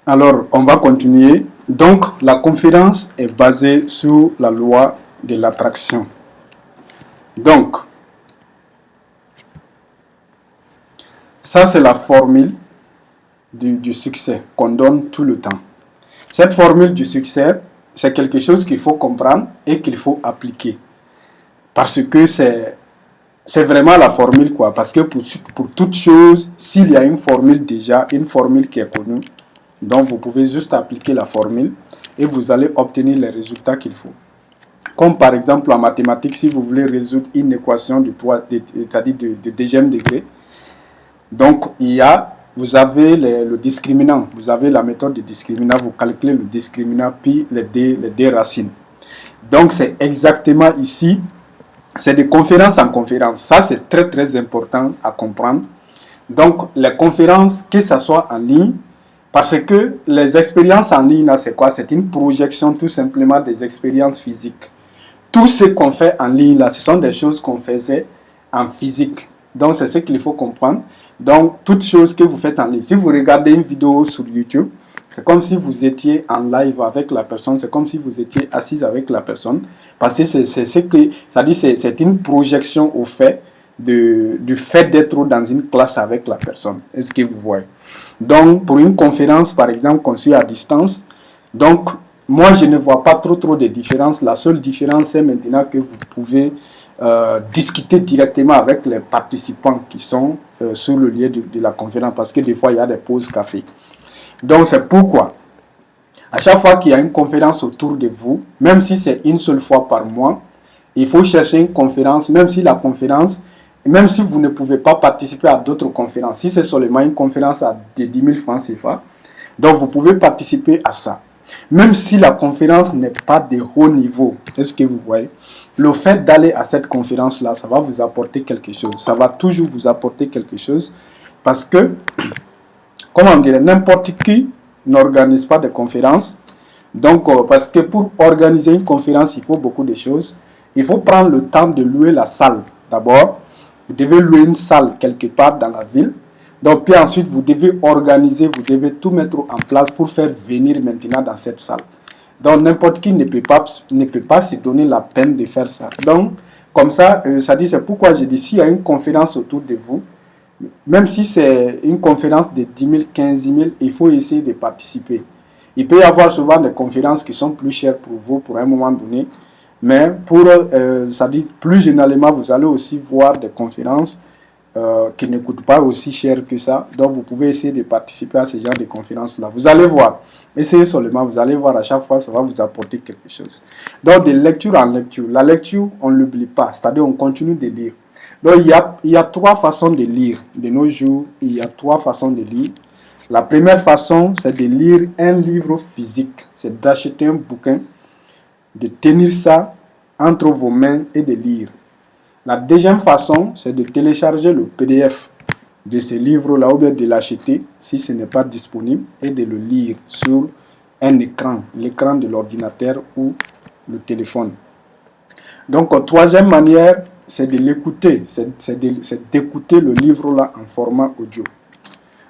Alors, on va continuer. Donc, la conférence est basée sur la loi de l'attraction. Donc, ça c'est la formule du succès qu'on donne tout le temps. Cette formule du succès, c'est quelque chose qu'il faut comprendre et qu'il faut appliquer. Parce que c'est vraiment la formule, quoi. Parce que pour toute chose, s'il y a une formule déjà, une formule qui est connue, donc vous pouvez juste appliquer la formule et vous allez obtenir les résultats qu'il faut. Comme par exemple en mathématiques, si vous voulez résoudre une équation c'est-à-dire de deuxième degré, donc vous avez le discriminant, vous avez la méthode de discriminant, vous calculez le discriminant puis les deux racines. Donc c'est exactement ici, c'est de conférence en conférence. Ça c'est très très important à comprendre. Donc les conférences, que ce soit en ligne, parce que les expériences en ligne, c'est quoi? C'est une projection tout simplement des expériences physiques. Tout ce qu'on fait en ligne, là, ce sont des choses qu'on faisait en physique. Donc, c'est ce qu'il faut comprendre. Donc, toutes choses que vous faites en ligne. Si vous regardez une vidéo sur YouTube, c'est comme si vous étiez en live avec la personne. C'est comme si vous étiez assise avec la personne. Parce que c'est une projection au fait du fait d'être dans une classe avec la personne. Est-ce que vous voyez? Donc, pour une conférence, par exemple, qu'on suit à distance, donc, moi, je ne vois pas trop de différence. La seule différence, c'est maintenant que vous pouvez discuter directement avec les participants qui sont sur le lieu de la conférence, parce que des fois, il y a des pauses café. Donc, c'est pourquoi, à chaque fois qu'il y a une conférence autour de vous, même si c'est une seule fois par mois, il faut chercher une conférence, même si la conférence, même si vous ne pouvez pas participer à d'autres conférences, si c'est seulement une conférence à 10 000 francs CFA, donc vous pouvez participer à ça. Même si la conférence n'est pas de haut niveau, est-ce que vous voyez? Le fait d'aller à cette conférence-là, ça va vous apporter quelque chose. Ça va toujours vous apporter quelque chose. Parce que, comment dire, n'importe qui n'organise pas de conférences. Donc, parce que pour organiser une conférence, il faut beaucoup de choses. Il faut prendre le temps de louer la salle. D'abord, vous devez louer une salle quelque part dans la ville. Donc, puis ensuite, vous devez organiser, vous devez tout mettre en place pour faire venir maintenant dans cette salle. Donc, n'importe qui ne peut pas se donner la peine de faire ça. Donc, comme ça, c'est pourquoi j'ai dit, s'il y a une conférence autour de vous, même si c'est une conférence de 10 000, 15 000, il faut essayer de participer. Il peut y avoir souvent des conférences qui sont plus chères pour vous, pour un moment donné, mais plus généralement, vous allez aussi voir des conférences qui ne coûtent pas aussi cher que ça. Donc, vous pouvez essayer de participer à ce genre de conférences-là. Vous allez voir. Essayez seulement, vous allez voir à chaque fois, ça va vous apporter quelque chose. Donc, de lecture en lecture. La lecture, on ne l'oublie pas. C'est-à-dire, on continue de lire. Donc, il y a trois façons de lire. De nos jours, il y a trois façons de lire. La première façon, c'est de lire un livre physique. C'est d'acheter un bouquin, de tenir ça entre vos mains et de lire. La deuxième façon, c'est de télécharger le PDF de ce livre-là ou bien de l'acheter si ce n'est pas disponible et de le lire sur un écran, l'écran de l'ordinateur ou le téléphone. Donc, troisième manière, c'est de l'écouter, c'est d'écouter le livre-là en format audio.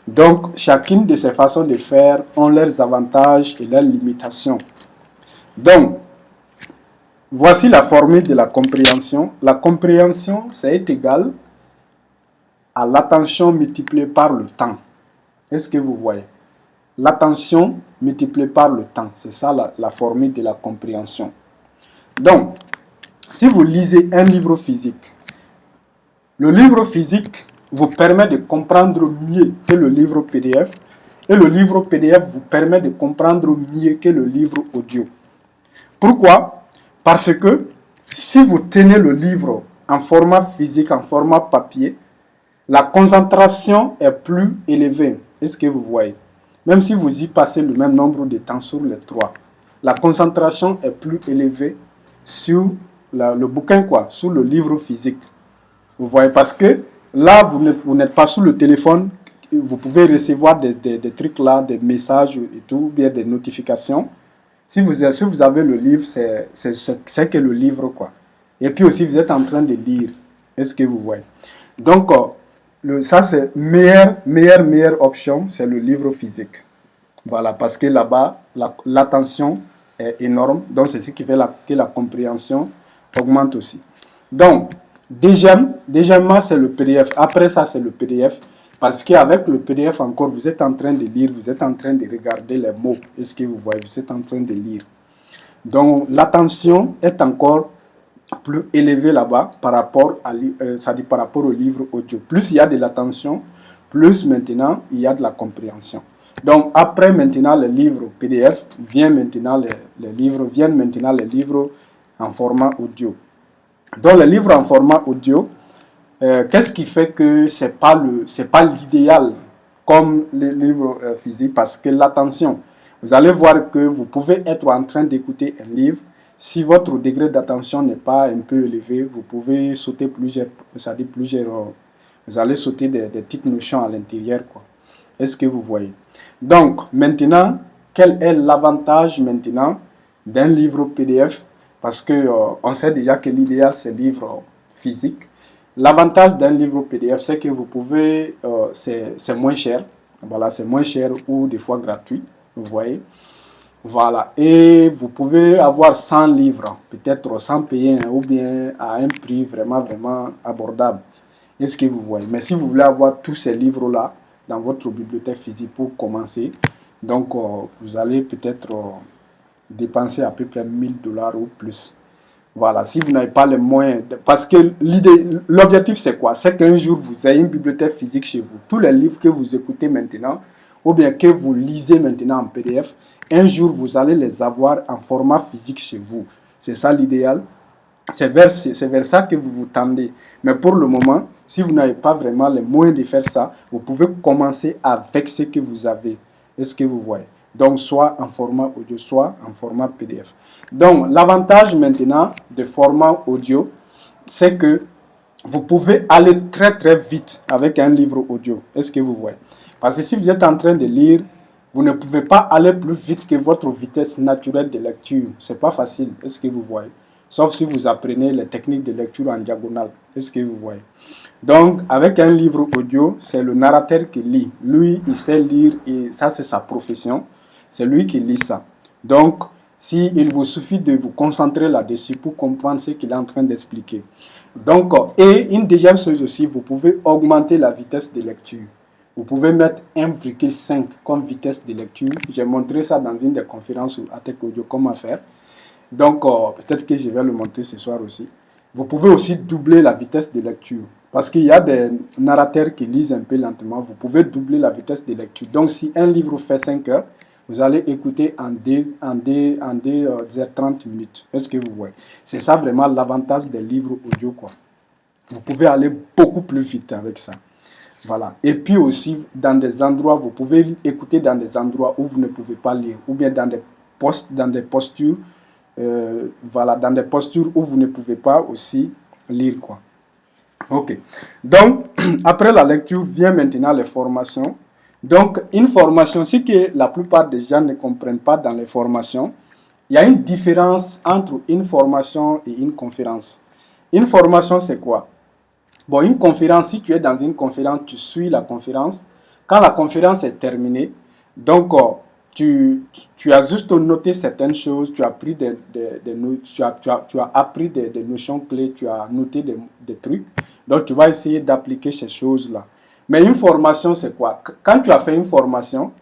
Donc, chacune de ces façons de faire ont leurs avantages et leurs limitations. Donc, voici la formule de la compréhension. La compréhension, c'est égal à l'attention multipliée par le temps. Est-ce que vous voyez? L'attention multipliée par le temps. C'est ça la formule de la compréhension. Donc, si vous lisez un livre physique, le livre physique vous permet de comprendre mieux que le livre PDF. Et le livre PDF vous permet de comprendre mieux que le livre audio. Pourquoi? Parce que si vous tenez le livre en format physique, en format papier, la concentration est plus élevée. Est-ce que vous voyez? Même si vous y passez le même nombre de temps sur les trois, la concentration est plus élevée sur le bouquin, sur le livre physique. Vous voyez? Parce que là, vous n'êtes pas sur le téléphone, vous pouvez recevoir des trucs là, des messages et tout, bien des notifications. Si vous avez le livre, c'est que le livre, quoi. Et puis aussi, vous êtes en train de lire. Est-ce que vous voyez? Donc, ça, c'est meilleure option, c'est le livre physique. Voilà, parce que là-bas, l'attention est énorme. Donc, c'est ce qui fait que la compréhension augmente aussi. Donc, deuxièmement, c'est le PDF. Après ça, c'est le PDF. Parce qu'avec le PDF encore, vous êtes en train de lire, vous êtes en train de regarder les mots. Est-ce que vous voyez? Vous êtes en train de lire. Donc, l'attention est encore plus élevée là-bas par rapport par rapport au livre audio. Plus il y a de l'attention, plus maintenant il y a de la compréhension. Donc après maintenant les livres PDF, viennent maintenant les livres en format audio. Donc les livres en format audio, qu'est-ce qui fait que c'est pas l'idéal comme les livres physiques, parce que l'attention, vous allez voir que vous pouvez être en train d'écouter un livre. Si votre degré d'attention n'est pas un peu élevé, vous pouvez sauter vous allez sauter des petites notions à l'intérieur, quoi. Est-ce que vous voyez? Donc, maintenant, quel est l'avantage maintenant d'un livre PDF? Parce que on sait déjà que l'idéal, c'est livre physique. L'avantage d'un livre PDF, c'est que vous pouvez, c'est moins cher. Voilà, c'est moins cher ou des fois gratuit. Vous voyez? Voilà. Et vous pouvez avoir 100 livres, peut-être sans payer ou bien à un prix vraiment, vraiment abordable. Est-ce que vous voyez? Mais si vous voulez avoir tous ces livres-là dans votre bibliothèque physique pour commencer, donc vous allez peut-être dépenser à peu près 1000 $ ou plus. Voilà, si vous n'avez pas les moyens, parce que l'objectif c'est quoi? C'est qu'un jour vous ayez une bibliothèque physique chez vous. Tous les livres que vous écoutez maintenant, ou bien que vous lisez maintenant en PDF, un jour vous allez les avoir en format physique chez vous. C'est ça l'idéal. C'est vers ça que vous vous tendez. Mais pour le moment, si vous n'avez pas vraiment les moyens de faire ça, vous pouvez commencer avec ce que vous avez. Est-ce que vous voyez? Donc, soit en format audio, soit en format PDF. Donc, l'avantage maintenant de format audio, c'est que vous pouvez aller très très vite avec un livre audio. Est-ce que vous voyez? Parce que si vous êtes en train de lire, vous ne pouvez pas aller plus vite que votre vitesse naturelle de lecture. C'est pas facile. Est-ce que vous voyez? Sauf si vous apprenez les techniques de lecture en diagonale. Est-ce que vous voyez? Donc, avec un livre audio, c'est le narrateur qui lit. Lui, il sait lire et ça, c'est sa profession. C'est lui qui lit ça. Donc, il vous suffit de vous concentrer là-dessus pour comprendre ce qu'il est en train d'expliquer. Donc, et une deuxième chose aussi, vous pouvez augmenter la vitesse de lecture. Vous pouvez mettre 1,5 comme vitesse de lecture. J'ai montré ça dans une des conférences à Tech Audio, comment faire. Donc, peut-être que je vais le montrer ce soir aussi. Vous pouvez aussi doubler la vitesse de lecture. Parce qu'il y a des narrateurs qui lisent un peu lentement. Vous pouvez doubler la vitesse de lecture. Donc, si un livre fait 5 heures, vous allez écouter en 30 minutes. Est-ce que vous voyez? C'est ça vraiment l'avantage des livres audio, quoi. Vous pouvez aller beaucoup plus vite avec ça. Voilà. Et puis aussi, dans des endroits, vous pouvez écouter dans des endroits où vous ne pouvez pas lire. Ou bien dans des postures. Voilà, dans des postures où vous ne pouvez pas aussi lire, quoi. Ok. Donc, après la lecture, vient maintenant les formations. Donc, une formation, ce que la plupart des gens ne comprennent pas dans les formations, il y a une différence entre une formation et une conférence. Une formation, c'est quoi? Bon, une conférence, si tu es dans une conférence, tu suis la conférence. Quand la conférence est terminée, donc, tu as juste noté certaines choses, tu as appris tu as appris des notions clés, tu as noté des trucs. Donc, tu vas essayer d'appliquer ces choses-là. Mais une formation, c'est quoi? Quand tu as fait une formation,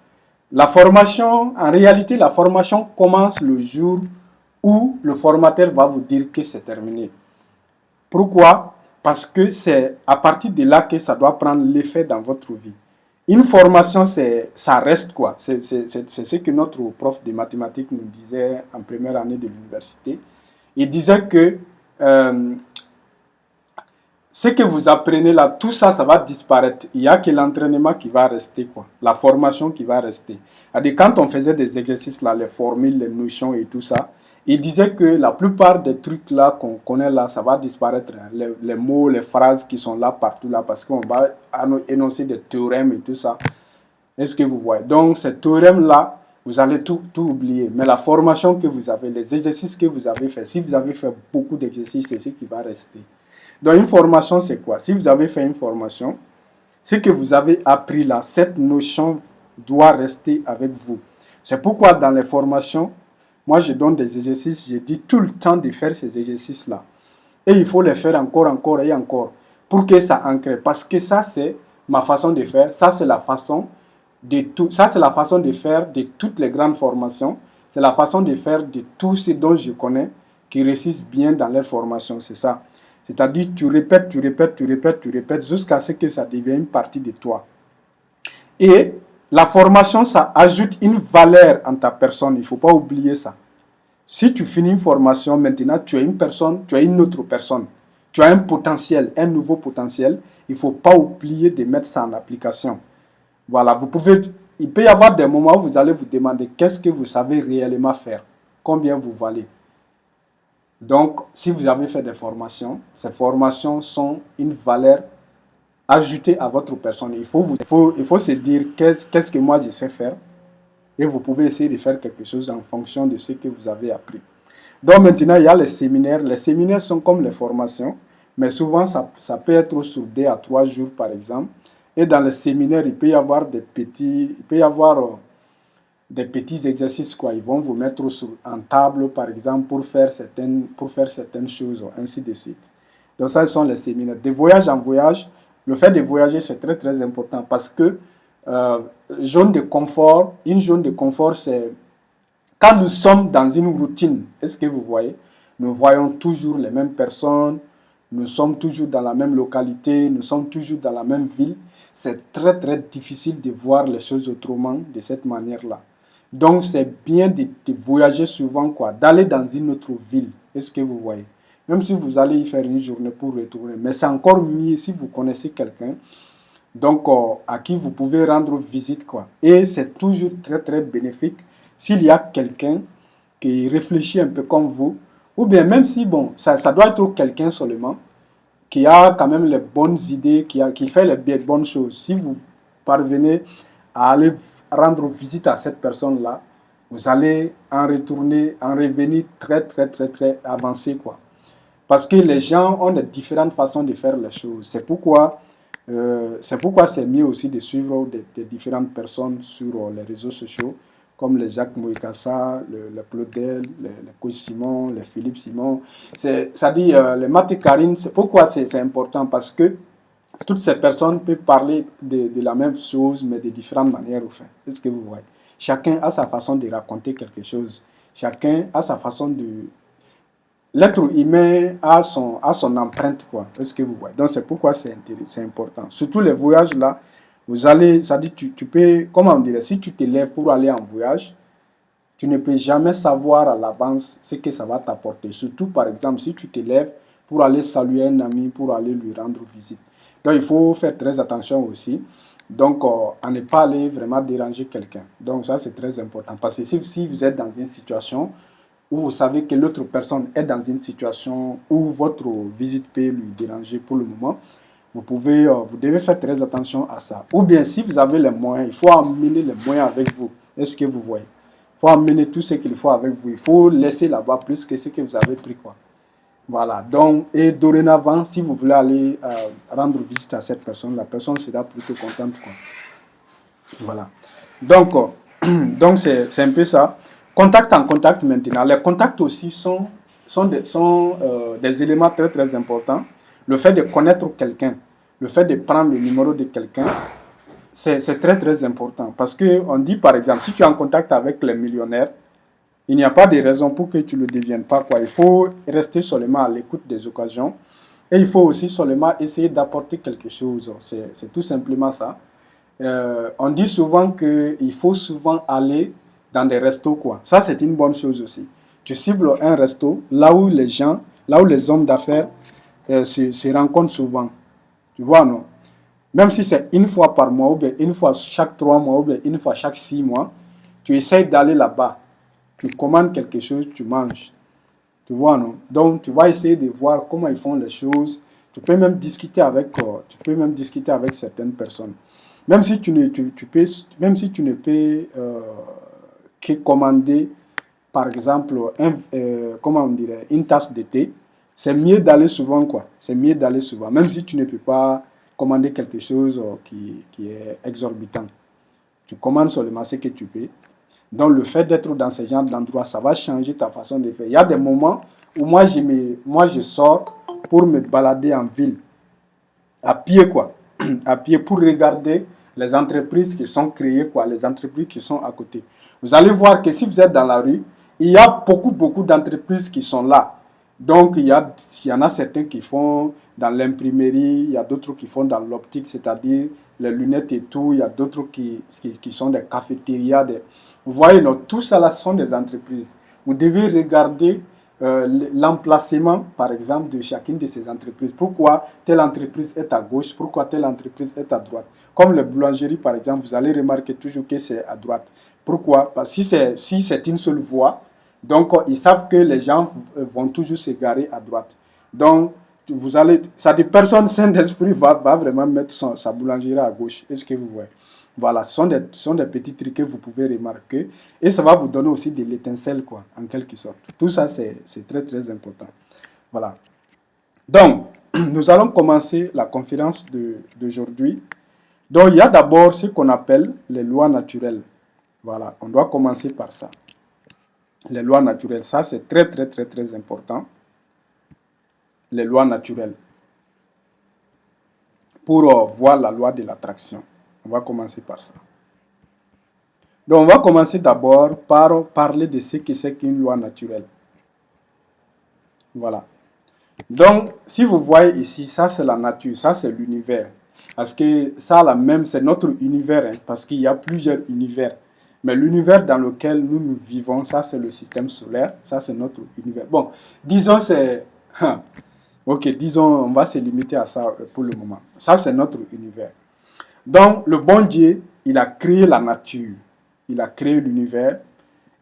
en réalité, la formation commence le jour où le formateur va vous dire que c'est terminé. Pourquoi? Parce que c'est à partir de là que ça doit prendre l'effet dans votre vie. Une formation, ça reste quoi? C'est ce que notre prof de mathématiques nous disait en première année de l'université. Il disait que ce que vous apprenez là, tout ça, ça va disparaître. Il n'y a que l'entraînement qui va rester, quoi. La formation qui va rester. C'est-à-dire, quand on faisait des exercices là, les formules, les notions et tout ça, il disait que la plupart des trucs là qu'on connaît là, ça va disparaître. Les mots, les phrases qui sont là partout là, parce qu'on va énoncer des théorèmes et tout ça. Est-ce que vous voyez? Donc, ces théorèmes là, vous allez tout oublier. Mais la formation que vous avez, les exercices que vous avez fait, si vous avez fait beaucoup d'exercices, c'est ce qui va rester. Donc, une formation, c'est quoi? Si vous avez fait une formation, ce que vous avez appris là, cette notion doit rester avec vous. C'est pourquoi dans les formations, moi je donne des exercices, je dis tout le temps de faire ces exercices-là. Et il faut les faire encore, encore et encore pour que ça ancre. Parce que ça, c'est ma façon de faire. Ça, c'est la façon de tout. Ça, c'est la façon de faire de toutes les grandes formations. C'est la façon de faire de tout ce dont je connais qui réussissent bien dans les formations. C'est ça. C'est-à-dire, tu répètes, tu répètes, tu répètes, tu répètes jusqu'à ce que ça devienne une partie de toi. Et la formation, ça ajoute une valeur en ta personne. Il ne faut pas oublier ça. Si tu finis une formation, maintenant, tu es une personne, tu es une autre personne. Tu as un potentiel, un nouveau potentiel. Il ne faut pas oublier de mettre ça en application. Voilà, il peut y avoir des moments où vous allez vous demander qu'est-ce que vous savez réellement faire, combien vous valez. Donc, si vous avez fait des formations, ces formations sont une valeur ajoutée à votre personne. Il faut se dire qu'est-ce que moi je sais faire et vous pouvez essayer de faire quelque chose en fonction de ce que vous avez appris. Donc maintenant, il y a les séminaires. Les séminaires sont comme les formations, mais souvent, ça peut être sur 2 à 3 jours, par exemple. Et dans les séminaires, il peut y avoir des petits exercices, quoi. Ils vont vous mettre en table, par exemple, pour faire certaines choses, ainsi de suite. Donc ça, ce sont les séminaires. De voyage en voyage, le fait de voyager, c'est très, très important parce que euh, une zone de confort, c'est quand nous sommes dans une routine. Est-ce que vous voyez? Nous voyons toujours les mêmes personnes, nous sommes toujours dans la même localité, nous sommes toujours dans la même ville. C'est très très difficile de voir les choses autrement de cette manière-là. Donc c'est bien de voyager souvent, quoi, d'aller dans une autre ville. Est-ce que vous voyez? Même si vous allez y faire une journée pour retourner. Mais c'est encore mieux si vous connaissez quelqu'un donc à qui vous pouvez rendre visite, quoi. Et c'est toujours très très bénéfique s'il y a quelqu'un qui réfléchit un peu comme vous, ou bien même si, bon, ça doit être quelqu'un seulement, qui a quand même les bonnes idées, qui fait les bonnes choses. Si vous parvenez à aller rendre visite à cette personne-là, vous allez en revenir très très très très avancé, quoi. Parce que les gens ont de différentes façons de faire les choses. C'est pourquoi c'est mieux aussi de suivre des différentes personnes sur les réseaux sociaux, comme les Jacques Moïkassa, le Claudel, les Coach Simon, les Philippe Simon. Ça dit, les Matt et Karine, c'est pourquoi c'est important, parce que toutes ces personnes peuvent parler de la même chose, mais de différentes manières, au fait. C'est ce que vous voyez. Chacun a sa façon de raconter quelque chose. Chacun a sa façon de, l'être humain a son empreinte, quoi. Est-ce que vous voyez? Donc, c'est pourquoi c'est important. Surtout les voyages, là, vous allez, ça dit, tu peux, comment on dirait, si tu te lèves pour aller en voyage, tu ne peux jamais savoir à l'avance ce que ça va t'apporter. Surtout, par exemple, si tu te lèves pour aller saluer un ami, pour aller lui rendre visite. Donc, il faut faire très attention aussi. Donc, à ne pas aller vraiment déranger quelqu'un. Donc, ça, c'est très important. Parce que si vous êtes dans une situation où vous savez que l'autre personne est dans une situation où votre visite peut lui déranger pour le moment, vous devez faire très attention à ça. Ou bien, si vous avez les moyens, il faut amener les moyens avec vous. Est-ce que vous voyez? Il faut amener tout ce qu'il faut avec vous. Il faut laisser là-bas plus que ce que vous avez pris, quoi. Voilà. Donc, et dorénavant, si vous voulez aller rendre visite à cette personne, la personne sera plutôt contente, quoi. Voilà. Donc, donc c'est un peu ça. Contact en contact maintenant. Les contacts aussi sont des éléments très très importants. Le fait de connaître quelqu'un, le fait de prendre le numéro de quelqu'un, c'est très très important. Parce qu'on dit par exemple, si tu es en contact avec les millionnaires, il n'y a pas de raison pour que tu ne le deviennes pas, quoi. Il faut rester seulement à l'écoute des occasions. Et il faut aussi seulement essayer d'apporter quelque chose. C'est tout simplement ça. On dit souvent qu'il faut souvent aller dans des restos, quoi. Ça, c'est une bonne chose aussi. Tu cibles un resto là où les hommes d'affaires se rencontrent souvent. Tu vois, non? Même si c'est une fois par mois, ou bien une fois chaque 3 mois, ou bien une fois chaque 6 mois, tu essayes d'aller là-bas. Tu commandes quelque chose, tu manges. Tu vois, non? Donc, tu vas essayer de voir comment ils font les choses. Tu peux même discuter avec certaines personnes. Même si même si tu ne peux que commander, par exemple, comment on dirait, une tasse de thé, c'est mieux d'aller souvent, quoi. C'est mieux d'aller souvent, même si tu ne peux pas commander quelque chose qui est exorbitant. Tu commandes seulement ce que tu peux. Donc le fait d'être dans ce genre d'endroit, ça va changer ta façon de faire. Il y a des moments où moi je sors pour me balader en ville, à pied quoi, à pied pour regarder les entreprises qui sont créées, quoi, les entreprises qui sont à côté. Vous allez voir que si vous êtes dans la rue, il y a beaucoup d'entreprises qui sont là. Donc, il y en a certains qui font dans l'imprimerie, il y a d'autres qui font dans l'optique, c'est-à-dire les lunettes et tout. Il y a d'autres qui sont des cafétérias. Vous voyez, non, tout ça là sont des entreprises. Vous devez regarder l'emplacement, par exemple, de chacune de ces entreprises. Pourquoi telle entreprise est à gauche, pourquoi telle entreprise est à droite. Comme les boulangeries, par exemple, vous allez remarquer toujours que c'est à droite. Pourquoi? Parce que si c'est une seule voie, donc ils savent que les gens vont toujours se garer à droite. Donc, ça dit personne sain d'esprit va vraiment mettre sa boulangerie à gauche. Est-ce que vous voyez? Voilà, ce sont des petits trucs que vous pouvez remarquer et ça va vous donner aussi de l'étincelle, quoi, en quelque sorte. Tout ça, c'est très important. Voilà. Donc, nous allons commencer la conférence d'aujourd'hui. Donc, il y a d'abord ce qu'on appelle les lois naturelles. Voilà, on doit commencer par ça. Les lois naturelles, ça c'est très important. Les lois naturelles. Pour voir la loi de l'attraction. On va commencer par ça. Donc, on va commencer d'abord par parler de ce que c'est qu'une loi naturelle. Voilà. Donc, si vous voyez ici, ça c'est la nature, ça c'est l'univers. Parce que ça, là même, c'est notre univers, hein, parce qu'il y a plusieurs univers. Mais l'univers dans lequel nous vivons, ça c'est le système solaire, ça c'est notre univers. Bon, disons c'est... Ok, disons, on va se limiter à ça pour le moment. Ça c'est notre univers. Donc, le bon Dieu, il a créé la nature, il a créé l'univers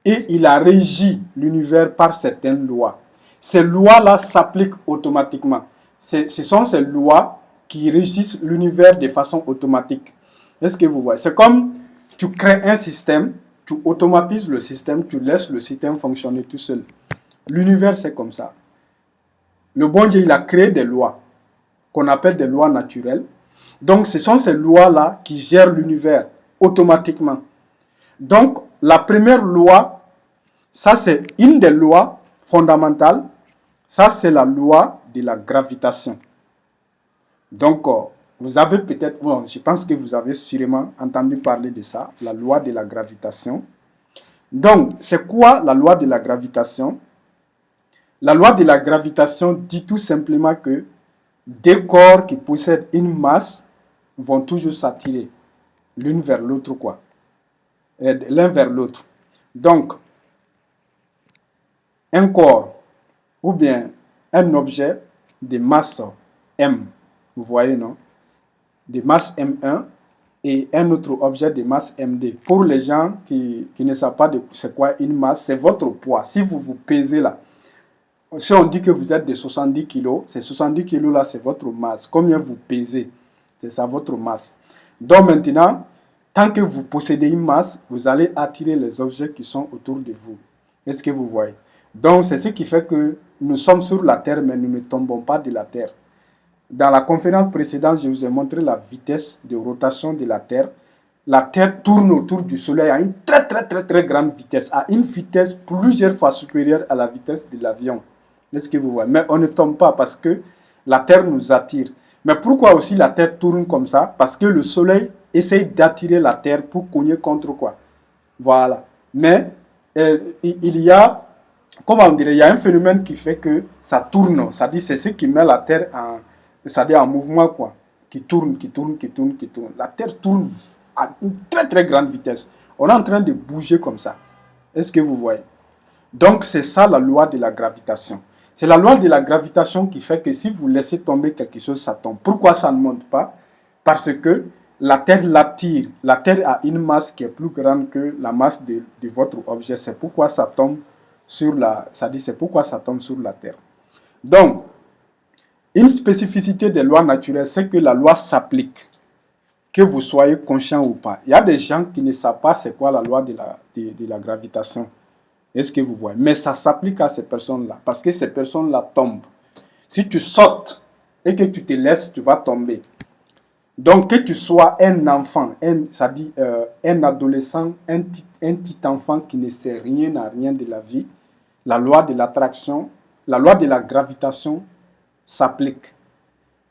et il a régi l'univers par certaines lois. Ces lois-là s'appliquent automatiquement. Ce sont ces lois qui régissent l'univers de façon automatique. Est-ce que vous voyez? C'est comme tu crées un système, tu automatises le système, tu laisses le système fonctionner tout seul. L'univers, c'est comme ça. Le bon Dieu, il a créé des lois qu'on appelle des lois naturelles. Donc, ce sont ces lois-là qui gèrent l'univers automatiquement. Donc, la première loi, ça c'est une des lois fondamentales, ça c'est la loi de la gravitation. Donc, vous avez peut-être, bon, je pense que vous avez sûrement entendu parler de ça, la loi de la gravitation. Donc, c'est quoi la loi de la gravitation? La loi de la gravitation dit tout simplement que deux corps qui possèdent une masse vont toujours s'attirer l'une vers l'autre, quoi. L'un vers l'autre. Donc, un corps ou bien un objet de masse M, vous voyez, non? De masse M1 et un autre objet de masse MD. Pour les gens qui ne savent pas c'est quoi une masse, c'est votre poids. Si vous vous pesez là, si on dit que vous êtes de 70 kg, ces 70 kg là, c'est votre masse. Combien vous pesez, c'est ça votre masse. Donc maintenant, tant que vous possédez une masse, vous allez attirer les objets qui sont autour de vous. Est-ce que vous voyez? Donc c'est ce qui fait que nous sommes sur la Terre, mais nous ne tombons pas de la Terre. Dans la conférence précédente, je vous ai montré la vitesse de rotation de la Terre. La Terre tourne autour du Soleil à une très grande vitesse, à une vitesse plusieurs fois supérieure à la vitesse de l'avion. Est-ce que vous voyez? Mais on ne tombe pas parce que la Terre nous attire. Mais pourquoi aussi la Terre tourne comme ça? Parce que le Soleil essaye d'attirer la Terre pour cogner contre quoi? Voilà. Mais il y a, comment on dirait, il y a un phénomène qui fait que ça tourne. C'est-à-dire c'est ce qui met la Terre en mouvement, quoi. Qui tourne. La Terre tourne à une très grande vitesse. On est en train de bouger comme ça. Est-ce que vous voyez? Donc c'est ça la loi de la gravitation. C'est la loi de la gravitation qui fait que si vous laissez tomber quelque chose, ça tombe. Pourquoi ça ne monte pas? Parce que la Terre l'attire. La Terre a une masse qui est plus grande que la masse de votre objet. C'est pourquoi ça tombe sur la Terre. Donc, une spécificité des lois naturelles, c'est que la loi s'applique, que vous soyez conscient ou pas. Il y a des gens qui ne savent pas c'est quoi la loi de la gravitation. Est-ce que vous voyez? Mais ça s'applique à ces personnes-là, parce que ces personnes-là tombent. Si tu sautes et que tu te laisses, tu vas tomber. Donc, que tu sois un enfant, ça dit un adolescent, un petit enfant qui ne sait rien à rien de la vie, la loi de l'attraction, la loi de la gravitation s'applique.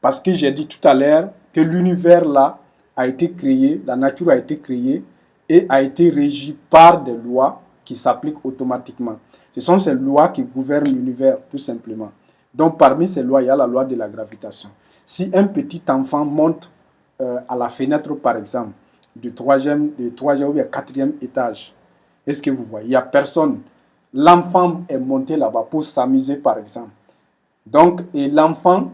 Parce que j'ai dit tout à l'heure que l'univers là a été créé, la nature a été créée et a été régie par des lois qui s'appliquent automatiquement. Ce sont ces lois qui gouvernent l'univers, tout simplement. Donc parmi ces lois, il y a la loi de la gravitation. Si un petit enfant monte à la fenêtre, par exemple, du troisième ou du quatrième étage, est-ce que vous voyez? Il n'y a personne. L'enfant est monté là-bas pour s'amuser, par exemple. Donc, et l'enfant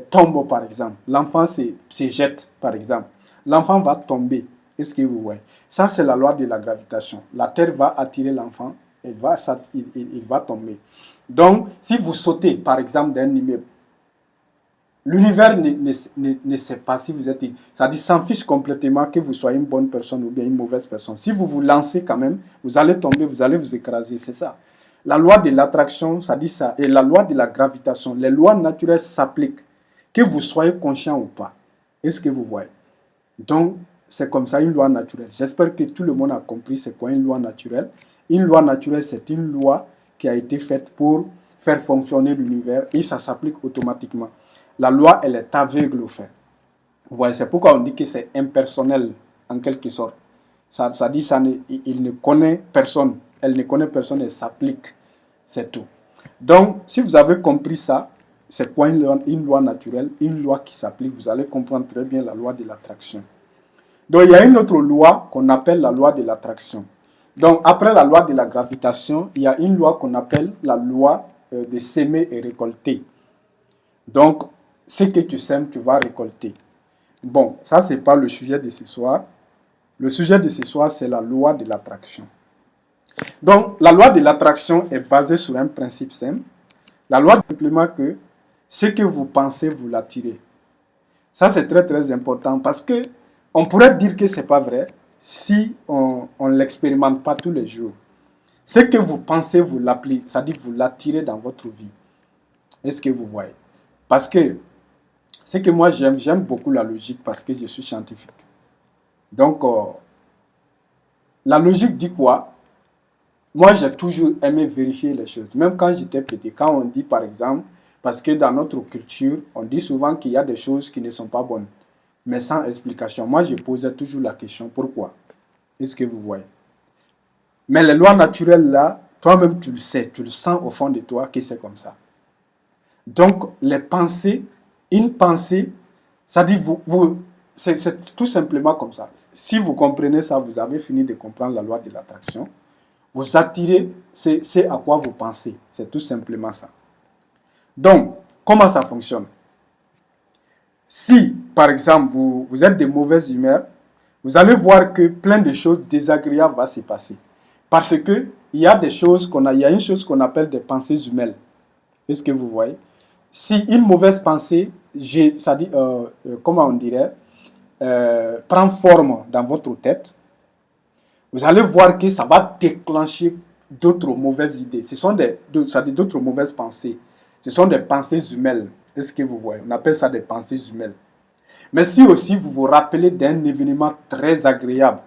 tombe, par exemple. L'enfant se jette, par exemple. L'enfant va tomber. Est-ce que vous voyez? Ça, c'est la loi de la gravitation. La Terre va attirer l'enfant, il va tomber. Donc, si vous sautez, par exemple, d'un immeuble, l'univers ne sait pas si vous êtes... Ça dit, s'en fiche complètement que vous soyez une bonne personne ou bien une mauvaise personne. Si vous vous lancez quand même, vous allez tomber, vous allez vous écraser. C'est ça. La loi de l'attraction, ça dit ça. Et la loi de la gravitation, les lois naturelles s'appliquent. Que vous soyez conscient ou pas. Est-ce que vous voyez? Donc, c'est comme ça une loi naturelle. J'espère que tout le monde a compris c'est quoi une loi naturelle. Une loi naturelle, c'est une loi qui a été faite pour faire fonctionner l'univers et ça s'applique automatiquement. La loi, elle est aveugle au fait. Vous voyez, c'est pourquoi on dit que c'est impersonnel en quelque sorte. Ça dit il ne connaît personne. Elle ne connaît personne, elle s'applique. C'est tout. Donc, si vous avez compris ça, c'est quoi une loi naturelle, une loi qui s'applique, vous allez comprendre très bien la loi de l'attraction. Donc, il y a une autre loi qu'on appelle la loi de l'attraction. Donc, après la loi de la gravitation, il y a une loi qu'on appelle la loi de s'aimer et récolter. Donc, ce que tu sèmes, tu vas récolter. Bon, ça, ce n'est pas le sujet de ce soir. Le sujet de ce soir, c'est la loi de l'attraction. Donc, la loi de l'attraction est basée sur un principe simple. La loi dit simplement que ce que vous pensez, vous l'attirez. Ça, c'est très, très important parce que on pourrait dire que ce n'est pas vrai si on ne l'expérimente pas tous les jours. Ce que vous pensez, vous l'appliquez, c'est-à-dire vous l'attirez dans votre vie. Est-ce que vous voyez? Parce que ce que moi j'aime beaucoup la logique parce que je suis scientifique. Donc, la logique dit quoi? Moi, j'ai toujours aimé vérifier les choses. Même quand j'étais petit, quand on dit par exemple, parce que dans notre culture, on dit souvent qu'il y a des choses qui ne sont pas bonnes, mais sans explication. Moi, je posais toujours la question, pourquoi? Est-ce que vous voyez? Mais les lois naturelles là, toi-même tu le sais, tu le sens au fond de toi que c'est comme ça. Donc, les pensées, une pensée, ça dit, c'est tout simplement comme ça. Si vous comprenez ça, vous avez fini de comprendre la loi de l'attraction. Vous attirez, c'est à quoi vous pensez. C'est tout simplement ça. Donc, comment ça fonctionne? Si, par exemple, vous êtes de mauvaise humeur, vous allez voir que plein de choses désagréables vont se passer. Parce que il y a des choses il y a une chose qu'on appelle des pensées humaines. Est-ce que vous voyez? Si une mauvaise pensée, ça dit, comment on dirait, prend forme dans votre tête, vous allez voir que ça va déclencher d'autres mauvaises idées. Ce sont d'autres mauvaises pensées. Ce sont des pensées humaines. Est-ce que vous voyez? On appelle ça des pensées humaines. Mais si aussi vous vous rappelez d'un événement très agréable,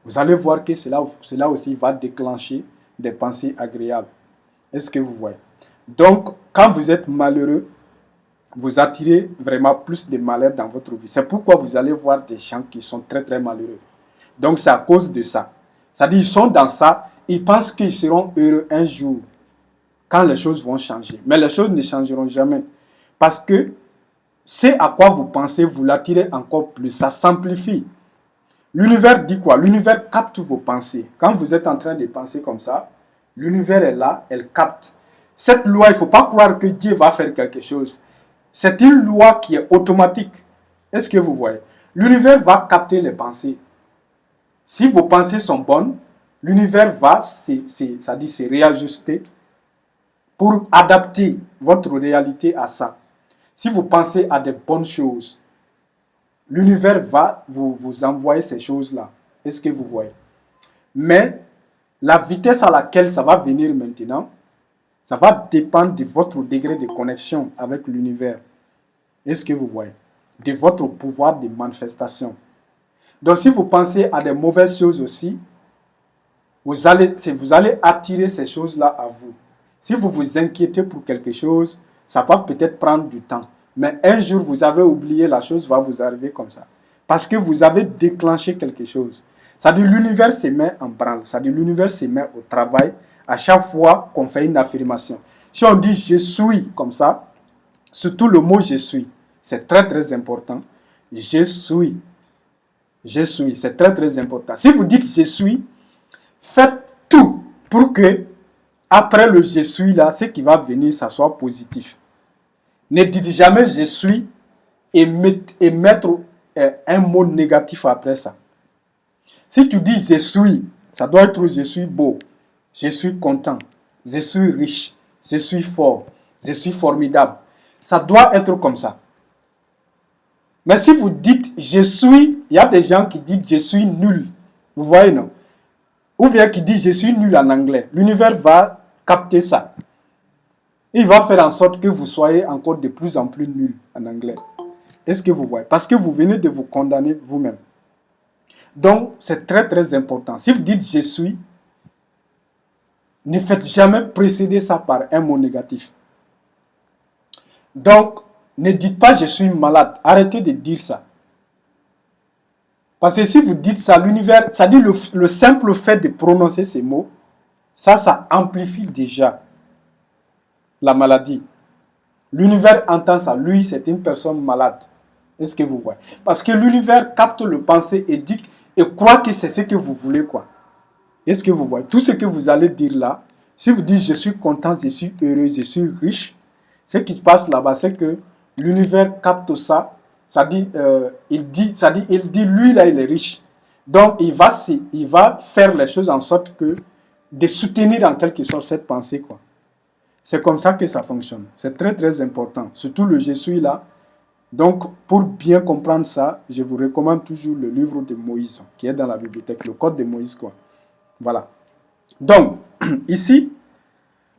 vous allez voir que cela aussi va déclencher des pensées agréables. Est-ce que vous voyez? Donc, quand vous êtes malheureux, vous attirez vraiment plus de malheur dans votre vie. C'est pourquoi vous allez voir des gens qui sont très très malheureux. Donc, c'est à cause de ça. C'est-à-dire, ils sont dans ça, ils pensent qu'ils seront heureux un jour, quand les choses vont changer. Mais les choses ne changeront jamais. Parce que c'est à quoi vous pensez, vous l'attirez encore plus. Ça s'amplifie. L'univers dit quoi? L'univers capte vos pensées. Quand vous êtes en train de penser comme ça, l'univers est là, elle capte. Cette loi, il ne faut pas croire que Dieu va faire quelque chose. C'est une loi qui est automatique. Est-ce que vous voyez? L'univers va capter les pensées. Si vos pensées sont bonnes, l'univers va se réajuster pour adapter votre réalité à ça. Si vous pensez à des bonnes choses, l'univers va vous envoyer ces choses-là. Est-ce que vous voyez? Mais la vitesse à laquelle ça va venir maintenant, ça va dépendre de votre degré de connexion avec l'univers. Est-ce que vous voyez? de votre pouvoir de manifestation. Donc si vous pensez à des mauvaises choses aussi, vous allez attirer ces choses-là à vous. Si vous vous inquiétez pour quelque chose, ça va peut-être prendre du temps. Mais un jour, vous avez oublié la chose, va vous arriver comme ça. Parce que vous avez déclenché quelque chose. C'est-à-dire l'univers se met en branle. C'est-à-dire l'univers se met au travail à chaque fois qu'on fait une affirmation. Si on dit je suis comme ça, surtout le mot je suis, c'est très très important. Je suis. Je suis. C'est très très important. Si vous dites je suis, faites tout pour que après le je suis là, ce qui va venir, ça soit positif. Ne dites jamais je suis et mettre un mot négatif après ça. Si tu dis je suis, ça doit être je suis beau, je suis content, je suis riche, je suis fort, je suis formidable. Ça doit être comme ça. Mais si vous dites je suis, il y a des gens qui disent je suis nul. Vous voyez, non? Ou bien qui disent je suis nul en anglais. L'univers va capter ça. Il va faire en sorte que vous soyez encore de plus en plus nul en anglais. Est-ce que vous voyez? Parce que vous venez de vous condamner vous-même. Donc, c'est très très important. Si vous dites je suis, ne faites jamais précéder ça par un mot négatif. Donc, ne dites pas je suis malade. Arrêtez de dire ça. Parce que si vous dites ça, l'univers, ça dit le simple fait de prononcer ces mots, ça amplifie déjà la maladie. L'univers entend ça. Lui, c'est une personne malade. Est-ce que vous voyez? Parce que l'univers capte le pensée et dit et croit que c'est ce que vous voulez, quoi. Est-ce que vous voyez? Tout ce que vous allez dire là, si vous dites je suis content, je suis heureux, je suis riche, ce qui se passe là-bas, c'est que l'univers capte ça. Ça dit, il dit, lui là, il est riche. Donc, il va faire les choses en sorte que de soutenir en quelque sorte cette pensée, quoi. C'est comme ça que ça fonctionne. C'est très très important. Surtout le je suis là. Donc, pour bien comprendre ça, je vous recommande toujours le livre de Moïse, qui est dans la bibliothèque, le code de Moïse, quoi. Voilà. Donc, ici,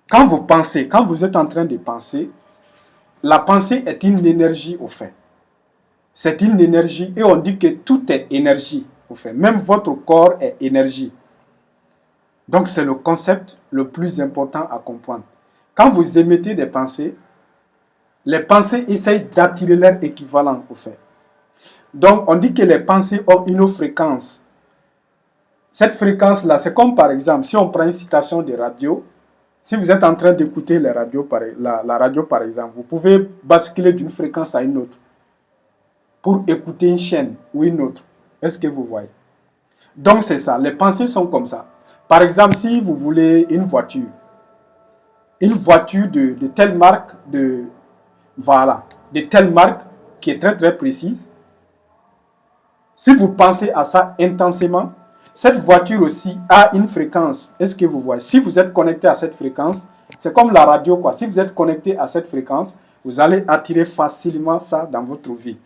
quand vous pensez, quand vous êtes en train de penser, la pensée est une énergie au fait. C'est une énergie et on dit que tout est énergie au fait. Même votre corps est énergie. Donc, c'est le concept le plus important à comprendre. Quand vous émettez des pensées, les pensées essayent d'attirer leur équivalent au fait. Donc, on dit que les pensées ont une fréquence. Cette fréquence-là, c'est comme par exemple, si on prend une citation de radio, si vous êtes en train d'écouter la radio par exemple, vous pouvez basculer d'une fréquence à une autre pour écouter une chaîne ou une autre. Est-ce que vous voyez? Donc, c'est ça. Les pensées sont comme ça. Par exemple, si vous voulez une voiture de telle marque, de telle marque qui est très très précise, si vous pensez à ça intensément, cette voiture aussi a une fréquence. Est-ce que vous voyez? Si vous êtes connecté à cette fréquence, c'est comme la radio, quoi. Si vous êtes connecté à cette fréquence, vous allez attirer facilement ça dans votre vie.